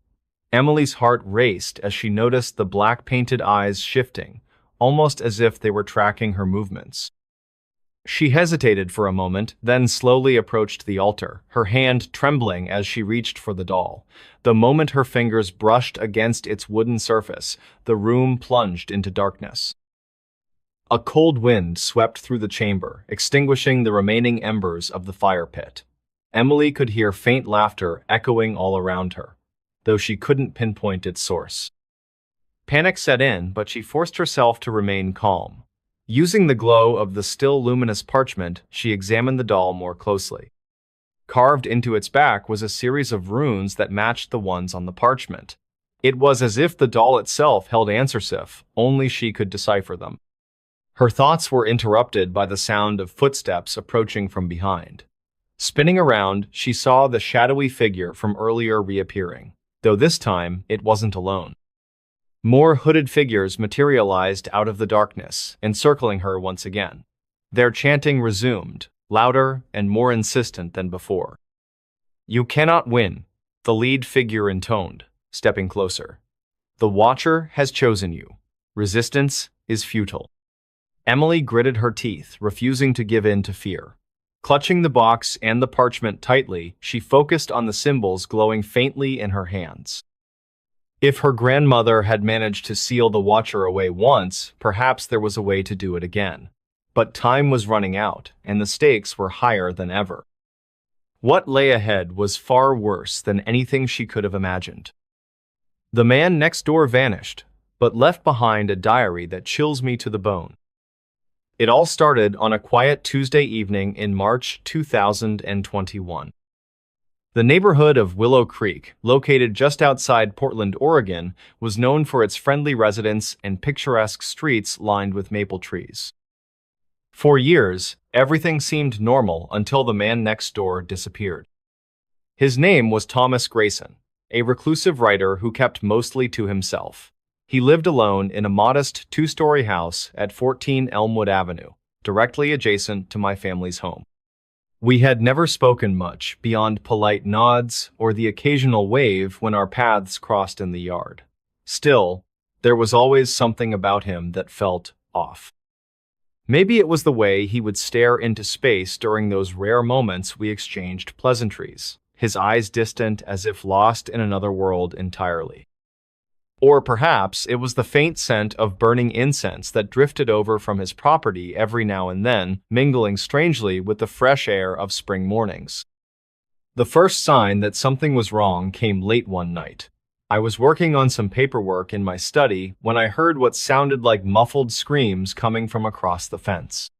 Emily's heart raced as she noticed the black-painted eyes shifting, almost as if they were tracking her movements. She hesitated for a moment, then slowly approached the altar, her hand trembling as she reached for the doll. The moment her fingers brushed against its wooden surface, the room plunged into darkness. A cold wind swept through the chamber, extinguishing the remaining embers of the fire pit. Emily could hear faint laughter echoing all around her, though she couldn't pinpoint its source. Panic set in, but she forced herself to remain calm. Using the glow of the still luminous parchment, she examined the doll more closely. Carved into its back was a series of runes that matched the ones on the parchment. It was as if the doll itself held answers if only she could decipher them. Her thoughts were interrupted by the sound of footsteps approaching from behind. Spinning around, she saw the shadowy figure from earlier reappearing, though this time it wasn't alone. More hooded figures materialized out of the darkness, encircling her once again. Their chanting resumed, louder and more insistent than before. "You cannot win," the lead figure intoned, stepping closer. "The Watcher has chosen you. Resistance is futile." Emily gritted her teeth, refusing to give in to fear. Clutching the box and the parchment tightly, she focused on the symbols glowing faintly in her hands. If her grandmother had managed to seal the Watcher away once, perhaps there was a way to do it again. But time was running out, and the stakes were higher than ever. What lay ahead was far worse than anything she could have imagined. The man next door vanished, but left behind a diary that chills me to the bone. It all started on a quiet Tuesday evening in March 2021. The neighborhood of Willow Creek, located just outside Portland, Oregon, was known for its friendly residents and picturesque streets lined with maple trees. For years, everything seemed normal until the man next door disappeared. His name was Thomas Grayson, a reclusive writer who kept mostly to himself. He lived alone in a modest two-story house at 14 Elmwood Avenue, directly adjacent to my family's home. We had never spoken much beyond polite nods or the occasional wave when our paths crossed in the yard. Still, there was always something about him that felt off. Maybe it was the way he would stare into space during those rare moments we exchanged pleasantries, his eyes distant as if lost in another world entirely. Or perhaps it was the faint scent of burning incense that drifted over from his property every now and then, mingling strangely with the fresh air of spring mornings. The first sign that something was wrong came late one night. I was working on some paperwork in my study when I heard what sounded like muffled screams coming from across the fence.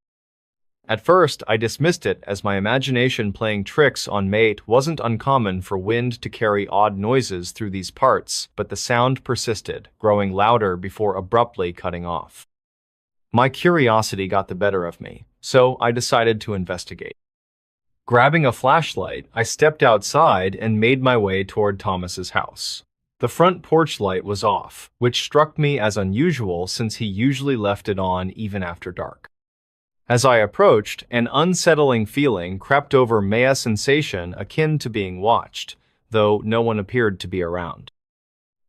At first, I dismissed it as my imagination playing tricks on me. It wasn't uncommon for wind to carry odd noises through these parts, but the sound persisted, growing louder before abruptly cutting off. My curiosity got the better of me, so I decided to investigate. Grabbing a flashlight, I stepped outside and made my way toward Thomas's house. The front porch light was off, which struck me as unusual since he usually left it on even after dark. As I approached, an unsettling feeling crept over me, a sensation akin to being watched, though no one appeared to be around.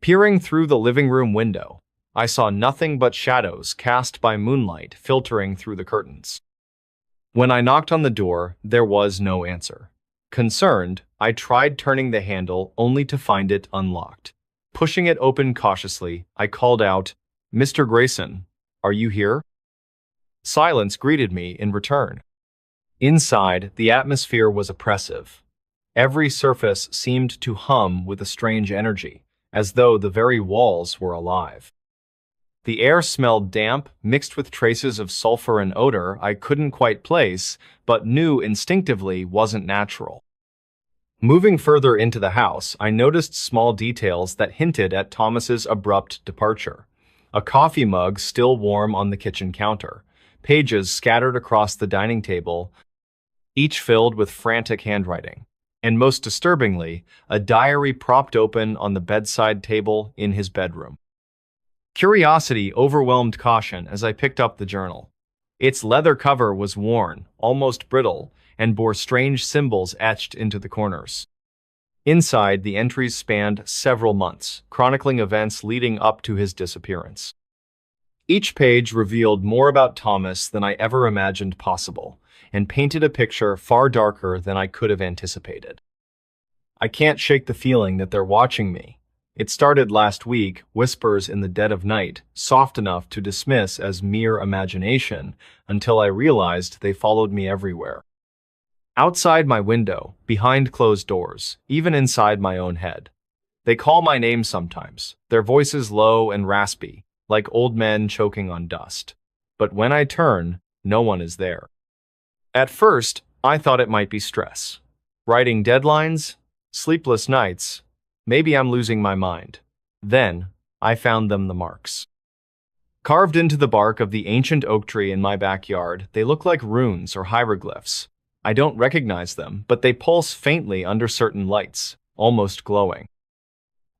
Peering through the living room window, I saw nothing but shadows cast by moonlight filtering through the curtains. When I knocked on the door, there was no answer. Concerned, I tried turning the handle only to find it unlocked. Pushing it open cautiously, I called out, "Mr. Grayson, are you here?" Silence greeted me in return. Inside, the atmosphere was oppressive. Every surface seemed to hum with a strange energy, as though the very walls were alive. The air smelled damp, mixed with traces of sulfur and odor I couldn't quite place, but knew instinctively wasn't natural. Moving further into the house, I noticed small details that hinted at Thomas's abrupt departure. A coffee mug still warm on the kitchen counter, pages scattered across the dining table, each filled with frantic handwriting, and most disturbingly, a diary propped open on the bedside table in his bedroom. Curiosity overwhelmed caution as I picked up the journal. Its leather cover was worn, almost brittle, and bore strange symbols etched into the corners. Inside, the entries spanned several months, chronicling events leading up to his disappearance. Each page revealed more about Thomas than I ever imagined possible, and painted a picture far darker than I could have anticipated. I can't shake the feeling that they're watching me. It started last week, whispers in the dead of night, soft enough to dismiss as mere imagination, until I realized they followed me everywhere. Outside my window, behind closed doors, even inside my own head. They call my name sometimes, their voices low and raspy, like old men choking on dust. but when I turn, no one is there. At first, I thought it might be stress. Writing deadlines, sleepless nights, maybe I'm losing my mind. Then, I found them the marks. Carved into the bark of the ancient oak tree in my backyard, they look like runes or hieroglyphs. I don't recognize them, but they pulse faintly under certain lights, almost glowing.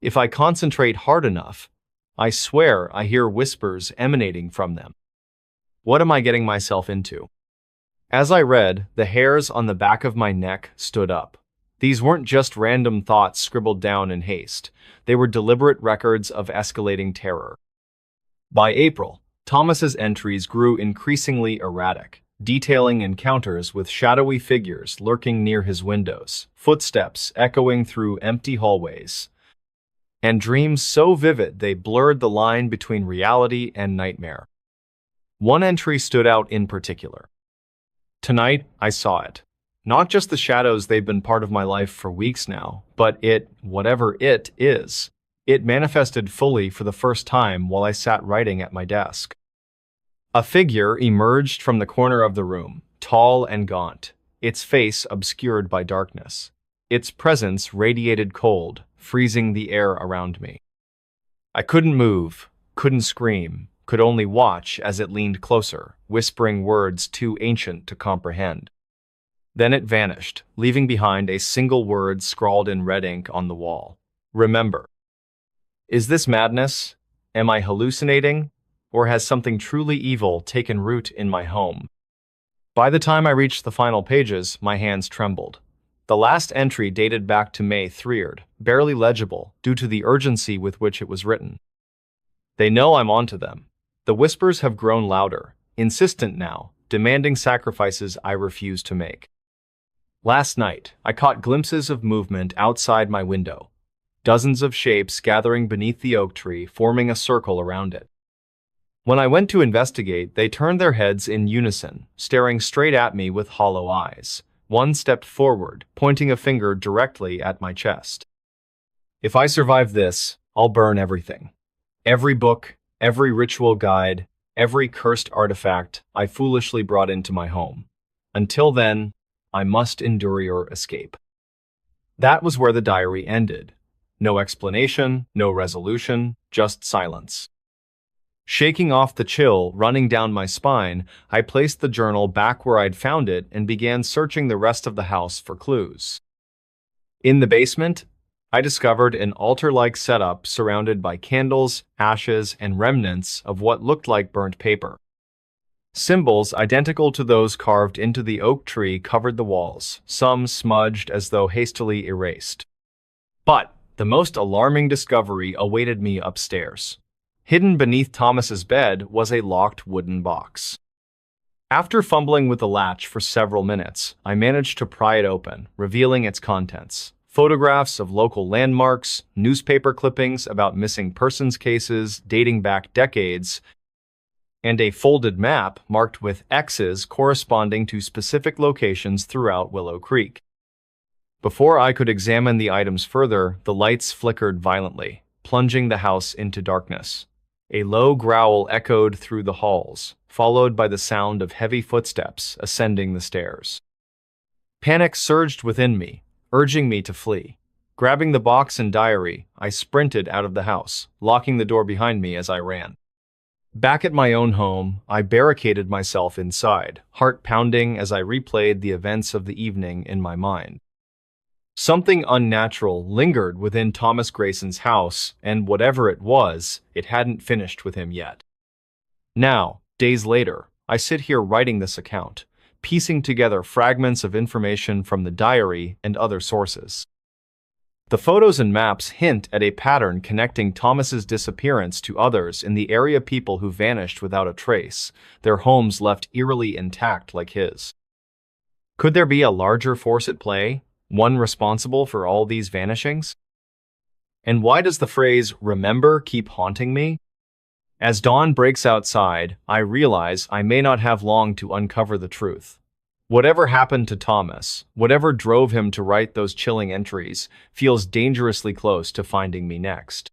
If I concentrate hard enough, I swear I hear whispers emanating from them. What am I getting myself into? As I read, the hairs on the back of my neck stood up. These weren't just random thoughts scribbled down in haste. They were deliberate records of escalating terror. By April, Thomas's entries grew increasingly erratic, detailing encounters with shadowy figures lurking near his windows, footsteps echoing through empty hallways, and dreams so vivid they blurred the line between reality and nightmare. One entry stood out in particular. Tonight, I saw it. Not just the shadows, they've been part of my life for weeks now, but it, whatever it is, it manifested fully for the first time while I sat writing at my desk. A figure emerged from the corner of the room, tall and gaunt, its face obscured by darkness. Its presence radiated cold, freezing the air around me. I couldn't move, couldn't scream, could only watch as it leaned closer, whispering words too ancient to comprehend. Then it vanished, leaving behind a single word scrawled in red ink on the wall. Remember. Is this madness? Am I hallucinating? Or has something truly evil taken root in my home? By the time I reached the final pages, my hands trembled. The last entry dated back to May 3rd, barely legible due to the urgency with which it was written. They know I'm onto them. The whispers have grown louder, insistent now, demanding sacrifices I refuse to make. Last night, I caught glimpses of movement outside my window. Dozens of shapes gathering beneath the oak tree, forming a circle around it. When I went to investigate, they turned their heads in unison, staring straight at me with hollow eyes. One stepped forward, pointing a finger directly at my chest. If I survive this, I'll burn everything. Every book, every ritual guide, every cursed artifact I foolishly brought into my home. Until then, I must endure your escape. That was where the diary ended. No explanation, no resolution, just silence. Shaking off the chill running down my spine, I placed the journal back where I'd found it and began searching the rest of the house for clues. In the basement, I discovered an altar-like setup surrounded by candles, ashes, and remnants of what looked like burnt paper. Symbols identical to those carved into the oak tree covered the walls, some smudged as though hastily erased. But the most alarming discovery awaited me upstairs. Hidden beneath Thomas's bed was a locked wooden box. After fumbling with the latch for several minutes, I managed to pry it open, revealing its contents. Photographs of local landmarks, newspaper clippings about missing persons cases dating back decades, and a folded map marked with X's corresponding to specific locations throughout Willow Creek. Before I could examine the items further, the lights flickered violently, plunging the house into darkness. A low growl echoed through the halls, followed by the sound of heavy footsteps ascending the stairs. Panic surged within me, urging me to flee. Grabbing the box and diary, I sprinted out of the house, locking the door behind me as I ran. Back at my own home, I barricaded myself inside, heart pounding as I replayed the events of the evening in my mind. Something unnatural lingered within Thomas Grayson's house, and whatever it was, it hadn't finished with him yet. Now, days later, I sit here writing this account, piecing together fragments of information from the diary and other sources. The photos and maps hint at a pattern connecting Thomas's disappearance to others in the area, people who vanished without a trace, their homes left eerily intact like his. Could there be a larger force at play? One responsible for all these vanishings? And why does the phrase "remember" keep haunting me? As dawn breaks outside, I realize I may not have long to uncover the truth. Whatever happened to Thomas, whatever drove him to write those chilling entries, feels dangerously close to finding me next.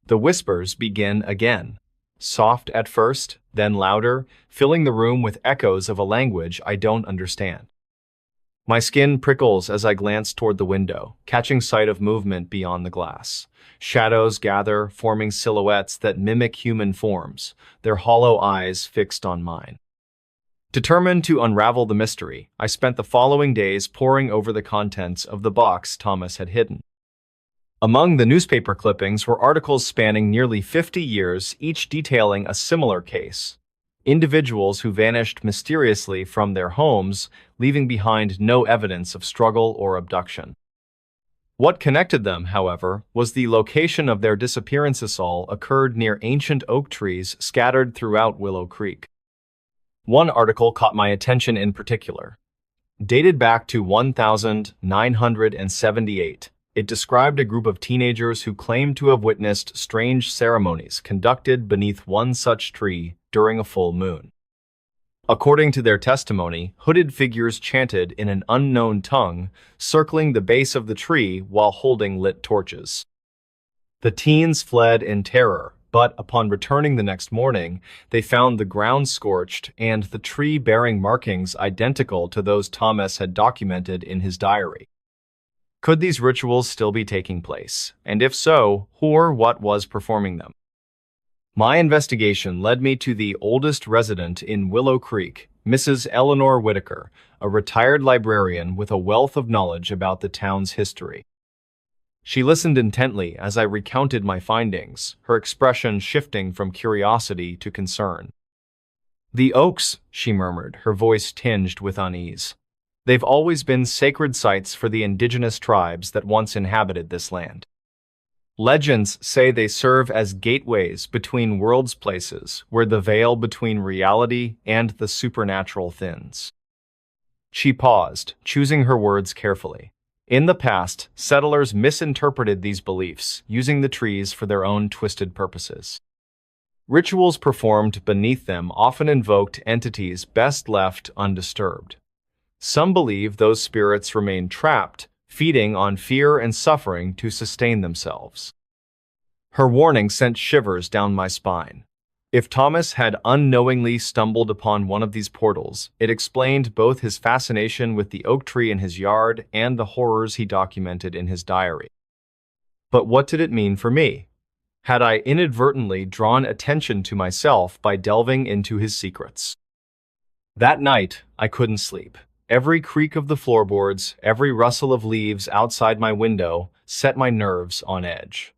The whispers begin again. soft at first, then louder, filling the room with echoes of a language I don't understand. My skin prickles as I glance toward the window, catching sight of movement beyond the glass. Shadows gather, forming silhouettes that mimic human forms, their hollow eyes fixed on mine. Determined to unravel the mystery, I spent the following days poring over the contents of the box Thomas had hidden. Among the newspaper clippings were articles spanning nearly 50 years, each detailing a similar case. Individuals who vanished mysteriously from their homes, leaving behind no evidence of struggle or abduction. What connected them, however, was the location of their disappearances. All occurred near ancient oak trees scattered throughout Willow Creek. One article caught my attention in particular. Dated back to 1978, it described a group of teenagers who claimed to have witnessed strange ceremonies conducted beneath one such tree during a full moon. According to their testimony, hooded figures chanted in an unknown tongue, circling the base of the tree while holding lit torches. The teens fled in terror, but upon returning the next morning, they found the ground scorched and the tree bearing markings identical to those Thomas had documented in his diary. Could these rituals still be taking place? And if so, who or what was performing them? My investigation led me to the oldest resident in Willow Creek, Mrs. Eleanor Whitaker, a retired librarian with a wealth of knowledge about the town's history. She listened intently as I recounted my findings, her expression shifting from curiosity to concern. "The oaks," she murmured, her voice tinged with unease. "They've always been sacred sites for the indigenous tribes that once inhabited this land. Legends say they serve as gateways between worlds, places where the veil between reality and the supernatural thins." She paused, choosing her words carefully. In the past, settlers misinterpreted these beliefs, using the trees for their own twisted purposes. Rituals performed beneath them often invoked entities best left undisturbed. Some believe those spirits remain trapped, feeding on fear and suffering to sustain themselves. Her warning sent shivers down my spine. If Thomas had unknowingly stumbled upon one of these portals, it explained both his fascination with the oak tree in his yard and the horrors he documented in his diary. But what did it mean for me? Had I inadvertently drawn attention to myself by delving into his secrets? That night, I couldn't sleep. Every creak of the floorboards, every rustle of leaves outside my window set my nerves on edge.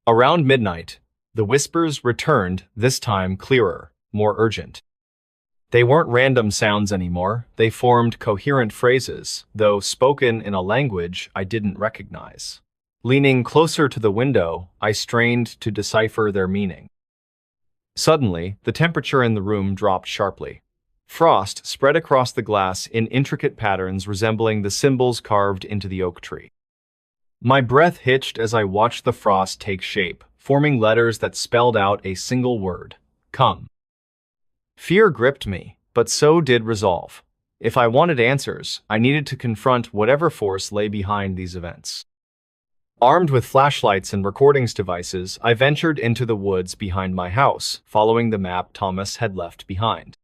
Around midnight, the whispers returned, this time clearer, more urgent. They weren't random sounds anymore, they formed coherent phrases, though spoken in a language I didn't recognize. Leaning closer to the window, I strained to decipher their meaning. Suddenly, the temperature in the room dropped sharply. Frost spread across the glass in intricate patterns resembling the symbols carved into the oak tree. My breath hitched as I watched the frost take shape, forming letters that spelled out a single word: come. Fear gripped me, but so did resolve. If I wanted answers, I needed to confront whatever force lay behind these events. Armed with flashlights and recordings devices, I ventured into the woods behind my house, following the map Thomas had left behind.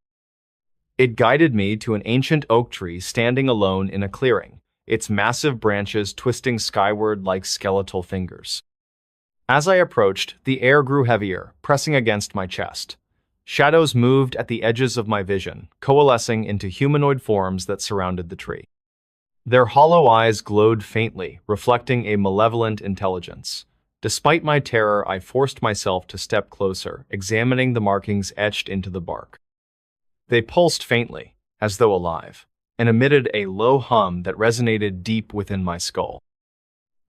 It guided me to an ancient oak tree standing alone in a clearing, its massive branches twisting skyward like skeletal fingers. As I approached, the air grew heavier, pressing against my chest. Shadows moved at the edges of my vision, coalescing into humanoid forms that surrounded the tree. Their hollow eyes glowed faintly, reflecting a malevolent intelligence. Despite my terror, I forced myself to step closer, examining the markings etched into the bark. They pulsed faintly, as though alive, and emitted a low hum that resonated deep within my skull.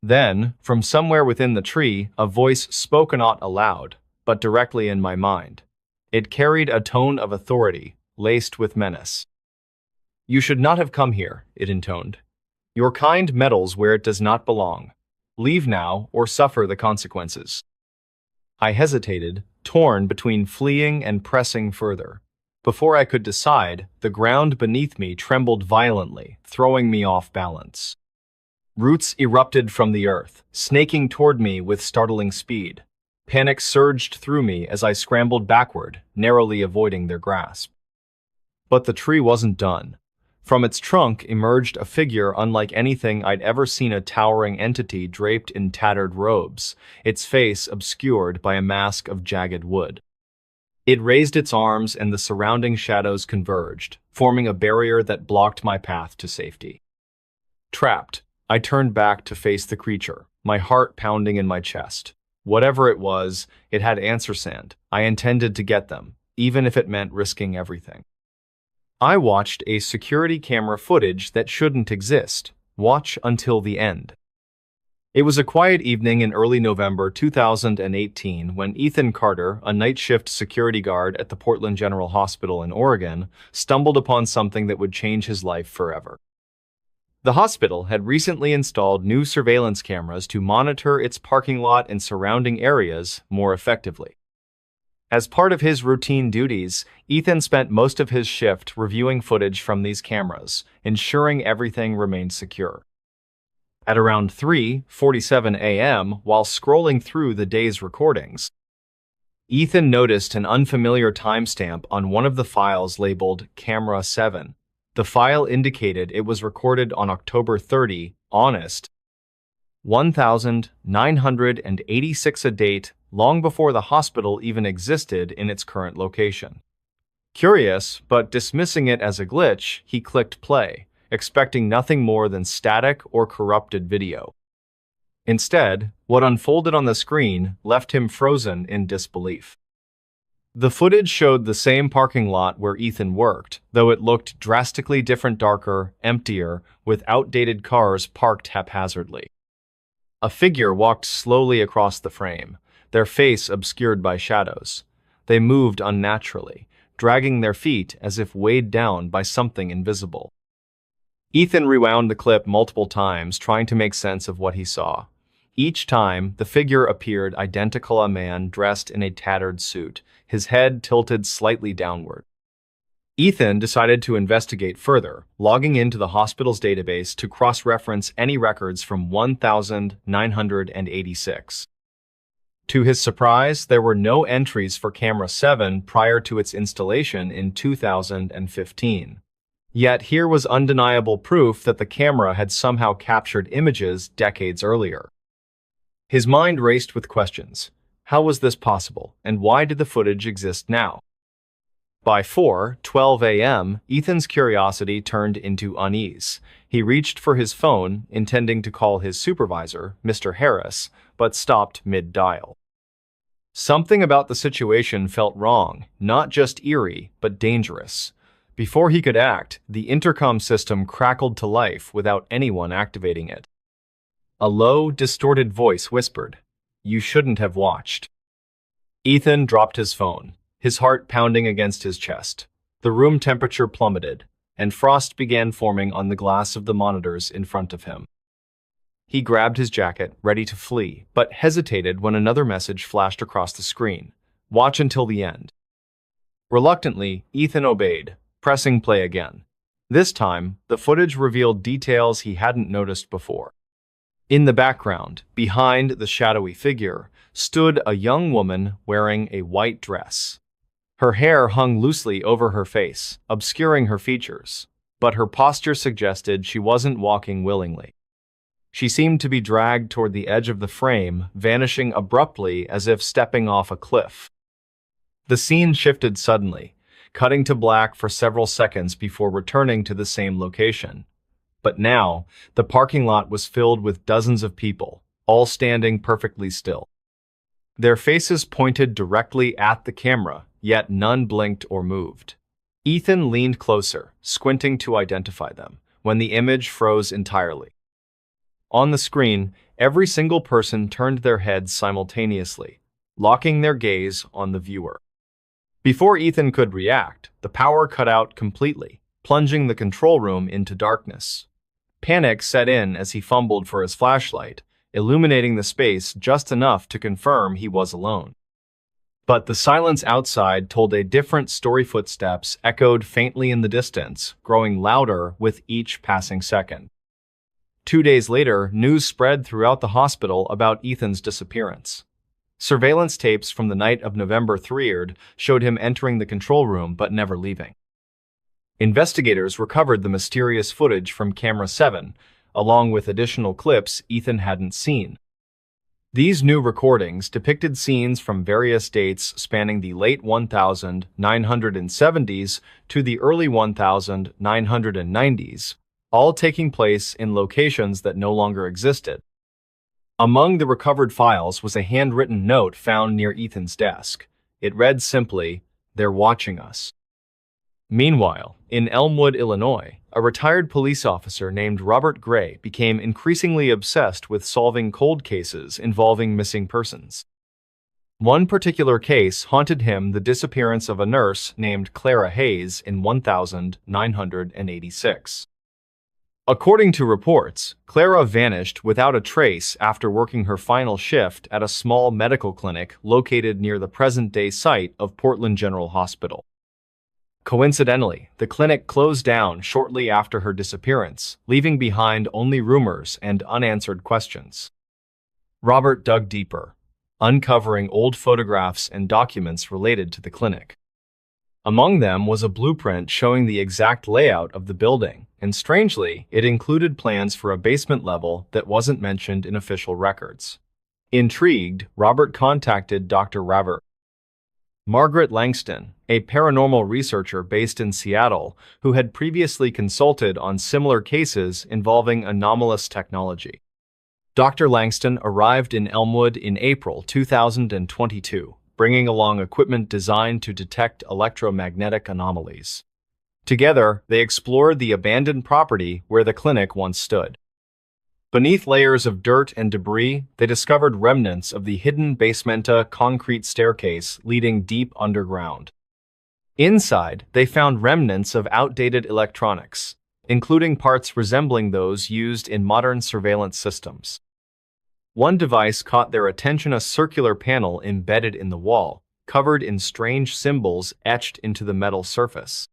Then, from somewhere within the tree, a voice spoke not aloud, but directly in my mind. It carried a tone of authority, laced with menace. "You should not have come here," it intoned. "Your kind meddles where it does not belong. Leave now, or suffer the consequences." I hesitated, torn between fleeing and pressing further. Before I could decide, the ground beneath me trembled violently, throwing me off balance. Roots erupted from the earth, snaking toward me with startling speed. Panic surged through me as I scrambled backward, narrowly avoiding their grasp. But the tree wasn't done. From its trunk emerged a figure unlike anything I'd ever seen, a towering entity draped in tattered robes, its face obscured by a mask of jagged wood. It raised its arms and the surrounding shadows converged, forming a barrier that blocked my path to safety. Trapped, I turned back to face the creature, my heart pounding in my chest. Whatever it was, it had answers and I intended to get them, even if it meant risking everything. I watched a security camera footage that shouldn't exist. Watch until the end. It was a quiet evening in early November 2018 when Ethan Carter, a night shift security guard at the Portland General Hospital in Oregon, stumbled upon something that would change his life forever. The hospital had recently installed new surveillance cameras to monitor its parking lot and surrounding areas more effectively. As part of his routine duties, Ethan spent most of his shift reviewing footage from these cameras, ensuring everything remained secure. At around 3:47 a.m., while scrolling through the day's recordings, Ethan noticed an unfamiliar timestamp on one of the files labeled Camera 7. The file indicated it was recorded on October 30, honest, 1986, a date long before the hospital even existed in its current location. Curious, but dismissing it as a glitch, he clicked play, expecting nothing more than static or corrupted video. Instead, what unfolded on the screen left him frozen in disbelief. The footage showed the same parking lot where Ethan worked, though it looked drastically different, darker, emptier, with outdated cars parked haphazardly. A figure walked slowly across the frame, their face obscured by shadows. They moved unnaturally, dragging their feet as if weighed down by something invisible. Ethan rewound the clip multiple times, trying to make sense of what he saw. Each time, the figure appeared identical, a man dressed in a tattered suit, his head tilted slightly downward. Ethan decided to investigate further, logging into the hospital's database to cross-reference any records from 1986. To his surprise, there were no entries for Camera 7 prior to its installation in 2015. Yet here was undeniable proof that the camera had somehow captured images decades earlier. His mind raced with questions. How was this possible, and why did the footage exist now? By 4:12 a.m., Ethan's curiosity turned into unease. He reached for his phone, intending to call his supervisor, Mr. Harris, but stopped mid-dial. Something about the situation felt wrong, not just eerie, but dangerous. Before he could act, the intercom system crackled to life without anyone activating it. A low, distorted voice whispered, "You shouldn't have watched." Ethan dropped his phone, his heart pounding against his chest. The room temperature plummeted, and frost began forming on the glass of the monitors in front of him. He grabbed his jacket, ready to flee, but hesitated when another message flashed across the screen. Watch until the end. Reluctantly, Ethan obeyed, pressing play again. This time, the footage revealed details he hadn't noticed before. In the background, behind the shadowy figure, stood a young woman wearing a white dress. Her hair hung loosely over her face, obscuring her features, but her posture suggested she wasn't walking willingly. She seemed to be dragged toward the edge of the frame, vanishing abruptly as if stepping off a cliff. The scene shifted suddenly, cutting to black for several seconds before returning to the same location. But now, the parking lot was filled with dozens of people, all standing perfectly still. Their faces pointed directly at the camera, yet none blinked or moved. Ethan leaned closer, squinting to identify them, when the image froze entirely. On the screen, every single person turned their heads simultaneously, locking their gaze on the viewer. Before Ethan could react, the power cut out completely, plunging the control room into darkness. Panic set in as he fumbled for his flashlight, illuminating the space just enough to confirm he was alone. But the silence outside told a different story. Footsteps echoed faintly in the distance, growing louder with each passing second. 2 days later, news spread throughout the hospital about Ethan's disappearance. Surveillance tapes from the night of November 3rd showed him entering the control room but never leaving. Investigators recovered the mysterious footage from camera 7, along with additional clips Ethan hadn't seen. These new recordings depicted scenes from various dates spanning the late 1970s to the early 1990s, all taking place in locations that no longer existed. Among the recovered files was a handwritten note found near Ethan's desk. It read simply, "They're watching us." Meanwhile, in Elmwood, Illinois, a retired police officer named Robert Gray became increasingly obsessed with solving cold cases involving missing persons. One particular case haunted him: the disappearance of a nurse named Clara Hayes in 1986. According to reports, Clara vanished without a trace after working her final shift at a small medical clinic located near the present-day site of Portland General Hospital. Coincidentally, the clinic closed down shortly after her disappearance, leaving behind only rumors and unanswered questions. Robert dug deeper, uncovering old photographs and documents related to the clinic. Among them was a blueprint showing the exact layout of the building, and strangely, it included plans for a basement level that wasn't mentioned in official records. Intrigued, Robert contacted Dr. Margaret Langston, a paranormal researcher based in Seattle who had previously consulted on similar cases involving anomalous technology. Dr. Langston arrived in Elmwood in April 2022, bringing along equipment designed to detect electromagnetic anomalies. Together, they explored the abandoned property where the clinic once stood. Beneath layers of dirt and debris, they discovered remnants of the hidden basementa concrete staircase leading deep underground. Inside, they found remnants of outdated electronics, including parts resembling those used in modern surveillance systems. One device caught their attention: a circular panel embedded in the wall, covered in strange symbols etched into the metal surface.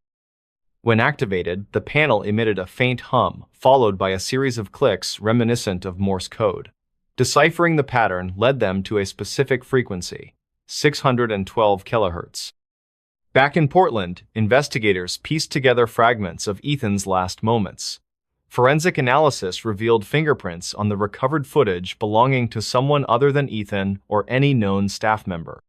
When activated, the panel emitted a faint hum, followed by a series of clicks reminiscent of Morse code. Deciphering the pattern led them to a specific frequency, 612 kHz. Back in Portland, investigators pieced together fragments of Ethan's last moments. Forensic analysis revealed fingerprints on the recovered footage belonging to someone other than Ethan or any known staff member.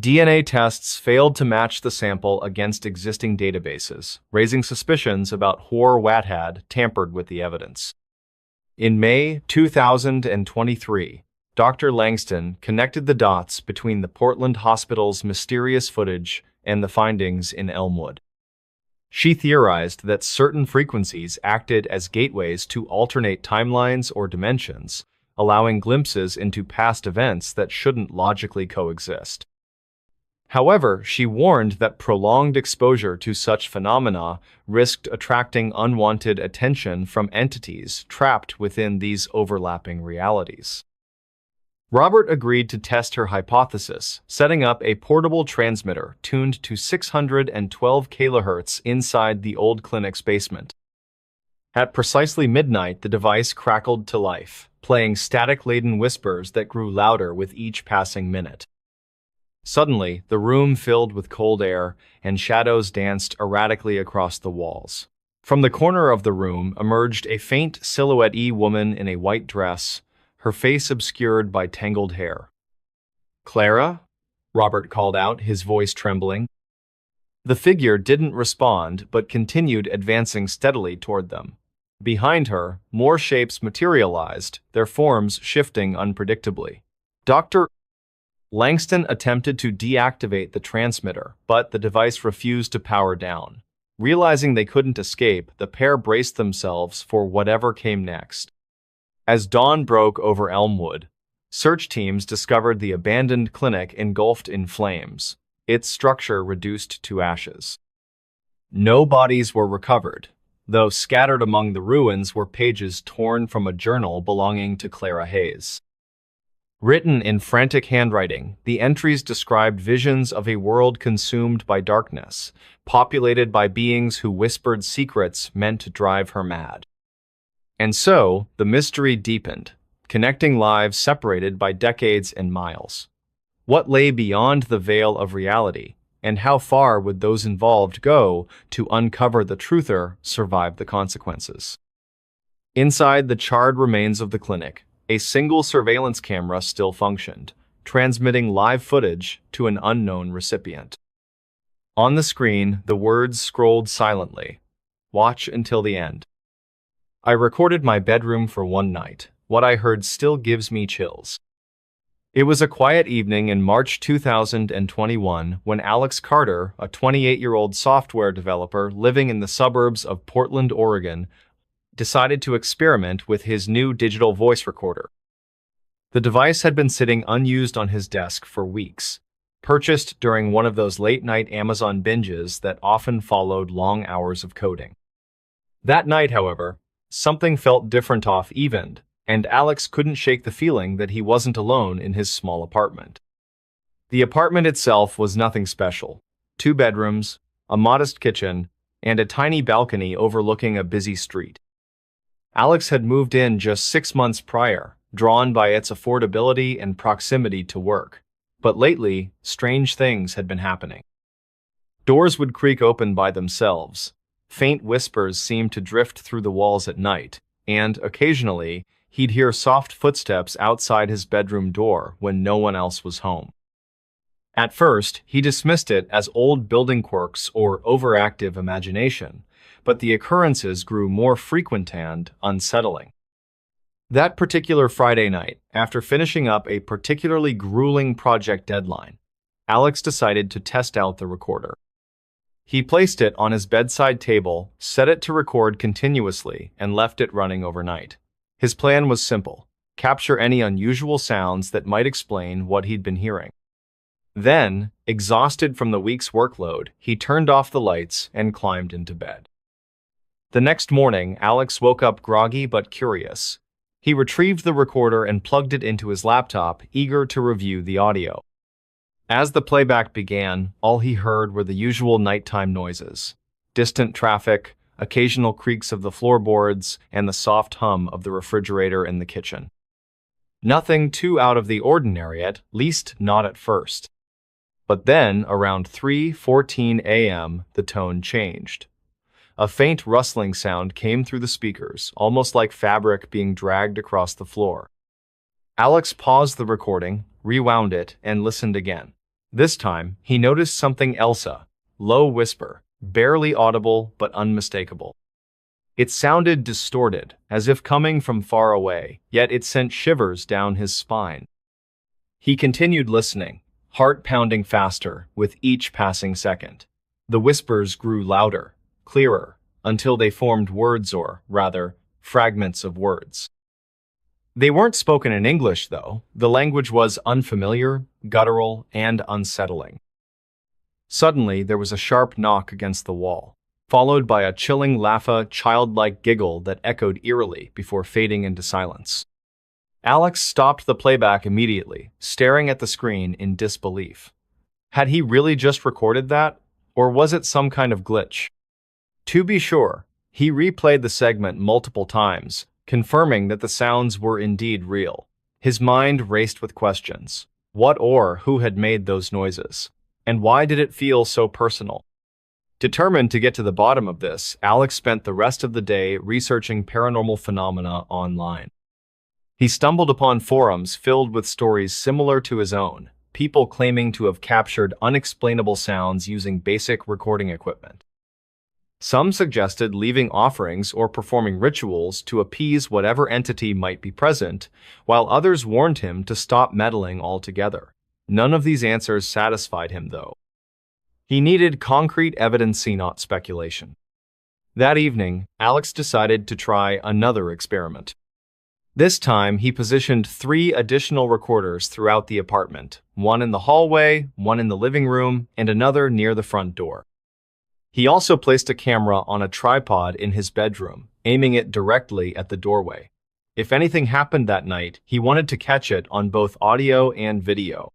DNA tests failed to match the sample against existing databases, raising suspicions about what had tampered with the evidence. In May 2023, Dr. Langston connected the dots between the Portland hospital's mysterious footage and the findings in Elmwood. She theorized that certain frequencies acted as gateways to alternate timelines or dimensions, allowing glimpses into past events that shouldn't logically coexist. However, she warned that prolonged exposure to such phenomena risked attracting unwanted attention from entities trapped within these overlapping realities. Robert agreed to test her hypothesis, setting up a portable transmitter tuned to 612 kHz inside the old clinic's basement. At precisely midnight, the device crackled to life, playing static-laden whispers that grew louder with each passing minute. Suddenly, the room filled with cold air, and shadows danced erratically across the walls. From the corner of the room emerged a faint silhouette woman in a white dress, her face obscured by tangled hair. "Clara?" Robert called out, his voice trembling. The figure didn't respond, but continued advancing steadily toward them. Behind her, more shapes materialized, their forms shifting unpredictably. Dr. Langston attempted to deactivate the transmitter, but the device refused to power down. Realizing they couldn't escape, the pair braced themselves for whatever came next. As dawn broke over Elmwood, search teams discovered the abandoned clinic engulfed in flames, its structure reduced to ashes. No bodies were recovered, though scattered among the ruins were pages torn from a journal belonging to Clara Hayes. Written in frantic handwriting, the entries described visions of a world consumed by darkness, populated by beings who whispered secrets meant to drive her mad. And so, the mystery deepened, connecting lives separated by decades and miles. What lay beyond the veil of reality, and how far would those involved go to uncover the truth or survive the consequences? Inside the charred remains of the clinic, a single surveillance camera still functioned, transmitting live footage to an unknown recipient. On the screen, the words scrolled silently. Watch until the end. I recorded my bedroom for one night. What I heard still gives me chills. It was a quiet evening in March 2021 when Alex Carter, a 28-year-old software developer living in the suburbs of Portland, Oregon, decided to experiment with his new digital voice recorder. The device had been sitting unused on his desk for weeks, purchased during one of those late-night Amazon binges that often followed long hours of coding. That night, however, something felt different off-even, and Alex couldn't shake the feeling that he wasn't alone in his small apartment. The apartment itself was nothing special. 2 bedrooms, a modest kitchen, and a tiny balcony overlooking a busy street. Alex had moved in just 6 months prior, drawn by its affordability and proximity to work. But lately, strange things had been happening. Doors would creak open by themselves. Faint whispers seemed to drift through the walls at night, and occasionally, he'd hear soft footsteps outside his bedroom door when no one else was home. At first, he dismissed it as old building quirks or overactive imagination, but the occurrences grew more frequent and unsettling. That particular Friday night, after finishing up a particularly grueling project deadline, Alex decided to test out the recorder. He placed it on his bedside table, set it to record continuously, and left it running overnight. His plan was simple: capture any unusual sounds that might explain what he'd been hearing. Then, exhausted from the week's workload, he turned off the lights and climbed into bed. The next morning, Alex woke up groggy but curious. He retrieved the recorder and plugged it into his laptop, eager to review the audio. As the playback began, all he heard were the usual nighttime noises: distant traffic, occasional creaks of the floorboards, and the soft hum of the refrigerator in the kitchen. Nothing too out of the ordinary, at least not at first. But then, around 3:14 a.m., the tone changed. A faint rustling sound came through the speakers, almost like fabric being dragged across the floor. Alex paused the recording, rewound it, and listened again. This time, he noticed something else: a low whisper, barely audible but unmistakable. It sounded distorted, as if coming from far away, yet it sent shivers down his spine. He continued listening, heart pounding faster with each passing second. The whispers grew louder, clearer, until they formed words, or rather, fragments of words. They weren't spoken in English, though. The language was unfamiliar, guttural, and unsettling. Suddenly, there was a sharp knock against the wall, followed by a chilling childlike giggle that echoed eerily before fading into silence. Alex stopped the playback immediately, staring at the screen in disbelief. Had he really just recorded that, or was it some kind of glitch? To be sure, he replayed the segment multiple times, confirming that the sounds were indeed real. His mind raced with questions. What or who had made those noises? And why did it feel so personal? Determined to get to the bottom of this, Alex spent the rest of the day researching paranormal phenomena online. He stumbled upon forums filled with stories similar to his own, people claiming to have captured unexplainable sounds using basic recording equipment. Some suggested leaving offerings or performing rituals to appease whatever entity might be present, while others warned him to stop meddling altogether. None of these answers satisfied him, though. He needed concrete evidence, not speculation. That evening, Alex decided to try another experiment. This time, he positioned 3 additional recorders throughout the apartment, one in the hallway, one in the living room, and another near the front door. He also placed a camera on a tripod in his bedroom, aiming it directly at the doorway. If anything happened that night, he wanted to catch it on both audio and video.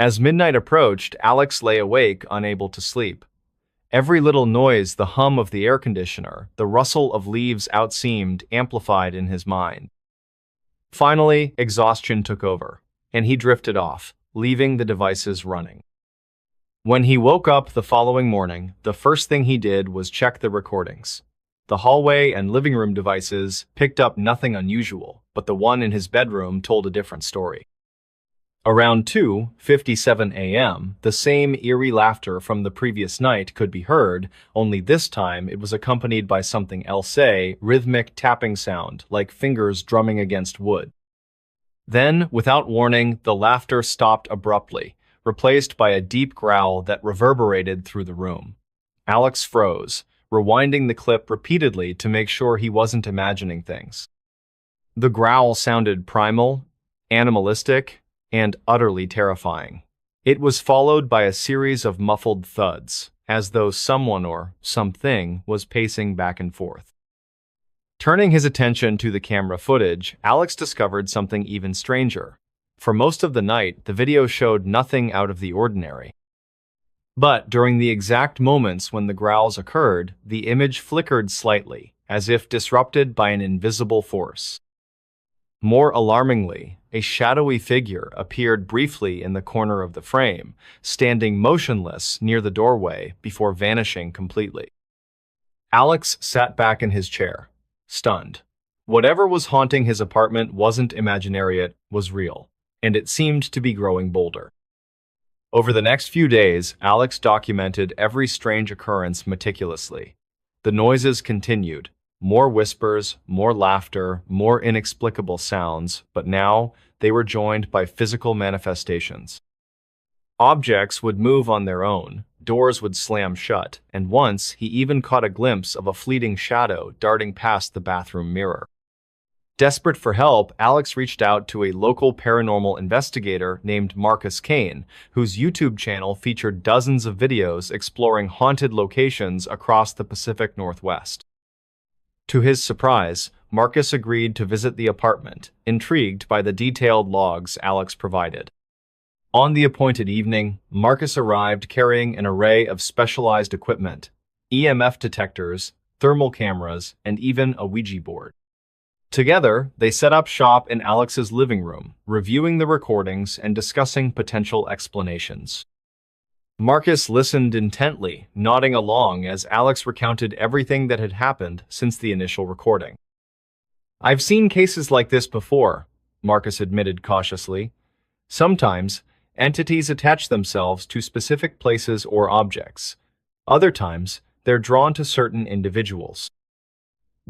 As midnight approached, Alex lay awake, unable to sleep. Every little noise, the hum of the air conditioner, the rustle of leaves out, seemed amplified in his mind. Finally, exhaustion took over, and he drifted off, leaving the devices running. When he woke up the following morning, the first thing he did was check the recordings. The hallway and living room devices picked up nothing unusual, but the one in his bedroom told a different story. Around 2:57 a.m., the same eerie laughter from the previous night could be heard, only this time it was accompanied by something else, a rhythmic tapping sound, like fingers drumming against wood. Then, without warning, the laughter stopped abruptly, replaced by a deep growl that reverberated through the room. Alex froze, rewinding the clip repeatedly to make sure he wasn't imagining things. The growl sounded primal, animalistic, and utterly terrifying. It was followed by a series of muffled thuds, as though someone or something was pacing back and forth. Turning his attention to the camera footage, Alex discovered something even stranger. For most of the night, the video showed nothing out of the ordinary. But during the exact moments when the growls occurred, the image flickered slightly, as if disrupted by an invisible force. More alarmingly, a shadowy figure appeared briefly in the corner of the frame, standing motionless near the doorway before vanishing completely. Alex sat back in his chair, stunned. Whatever was haunting his apartment wasn't imaginary, it was real, and it seemed to be growing bolder. Over the next few days, Alex documented every strange occurrence meticulously. The noises continued. More whispers, more laughter, more inexplicable sounds, but now they were joined by physical manifestations. Objects would move on their own, doors would slam shut, and once he even caught a glimpse of a fleeting shadow darting past the bathroom mirror. Desperate for help, Alex reached out to a local paranormal investigator named Marcus Kane, whose YouTube channel featured dozens of videos exploring haunted locations across the Pacific Northwest. To his surprise, Marcus agreed to visit the apartment, intrigued by the detailed logs Alex provided. On the appointed evening, Marcus arrived carrying an array of specialized equipment, EMF detectors, thermal cameras, and even a Ouija board. Together, they set up shop in Alex's living room, reviewing the recordings and discussing potential explanations. Marcus listened intently, nodding along as Alex recounted everything that had happened since the initial recording. "I've seen cases like this before," Marcus admitted cautiously. "Sometimes, entities attach themselves to specific places or objects. Other times, they're drawn to certain individuals.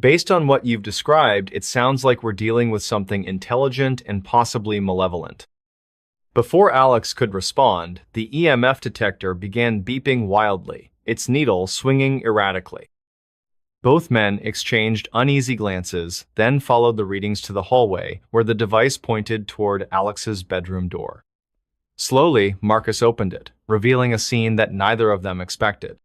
Based on what you've described, it sounds like we're dealing with something intelligent and possibly malevolent." Before Alex could respond, the EMF detector began beeping wildly, its needle swinging erratically. Both men exchanged uneasy glances, then followed the readings to the hallway, where the device pointed toward Alex's bedroom door. Slowly, Marcus opened it, revealing a scene that neither of them expected.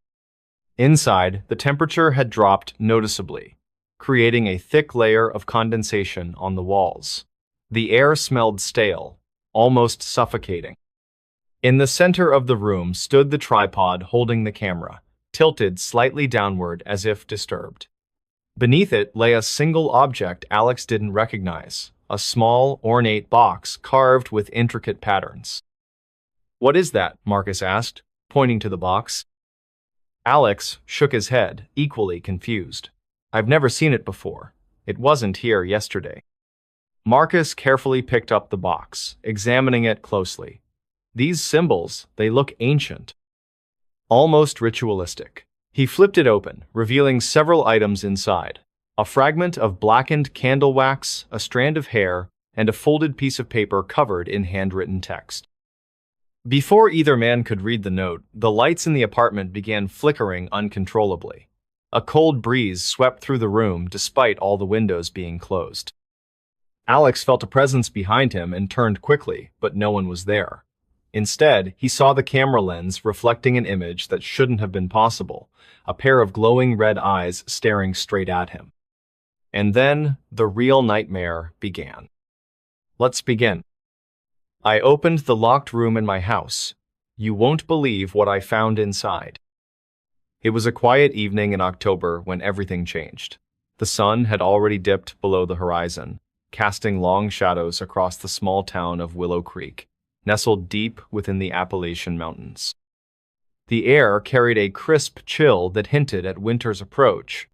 Inside, the temperature had dropped noticeably, creating a thick layer of condensation on the walls. The air smelled stale, almost suffocating. In the center of the room stood the tripod holding the camera, tilted slightly downward as if disturbed. Beneath it lay a single object Alex didn't recognize, a small, ornate box carved with intricate patterns. "What is that?" Marcus asked, pointing to the box. Alex shook his head, equally confused. "I've never seen it before. It wasn't here yesterday." Marcus carefully picked up the box, examining it closely. These symbols, they look ancient, almost ritualistic. He flipped it open, revealing several items inside. A fragment of blackened candle wax, a strand of hair, and a folded piece of paper covered in handwritten text. Before either man could read the note, the lights in the apartment began flickering uncontrollably. A cold breeze swept through the room despite all the windows being closed. Alex felt a presence behind him and turned quickly, but no one was there. Instead, he saw the camera lens reflecting an image that shouldn't have been possible, a pair of glowing red eyes staring straight at him. And then, the real nightmare began. Let's begin. I opened the locked room in my house. You won't believe what I found inside. It was a quiet evening in October when everything changed. The sun had already dipped below the horizon, casting long shadows across the small town of Willow Creek. nestled deep within the Appalachian Mountains. The air carried a crisp chill that hinted at winter's approach,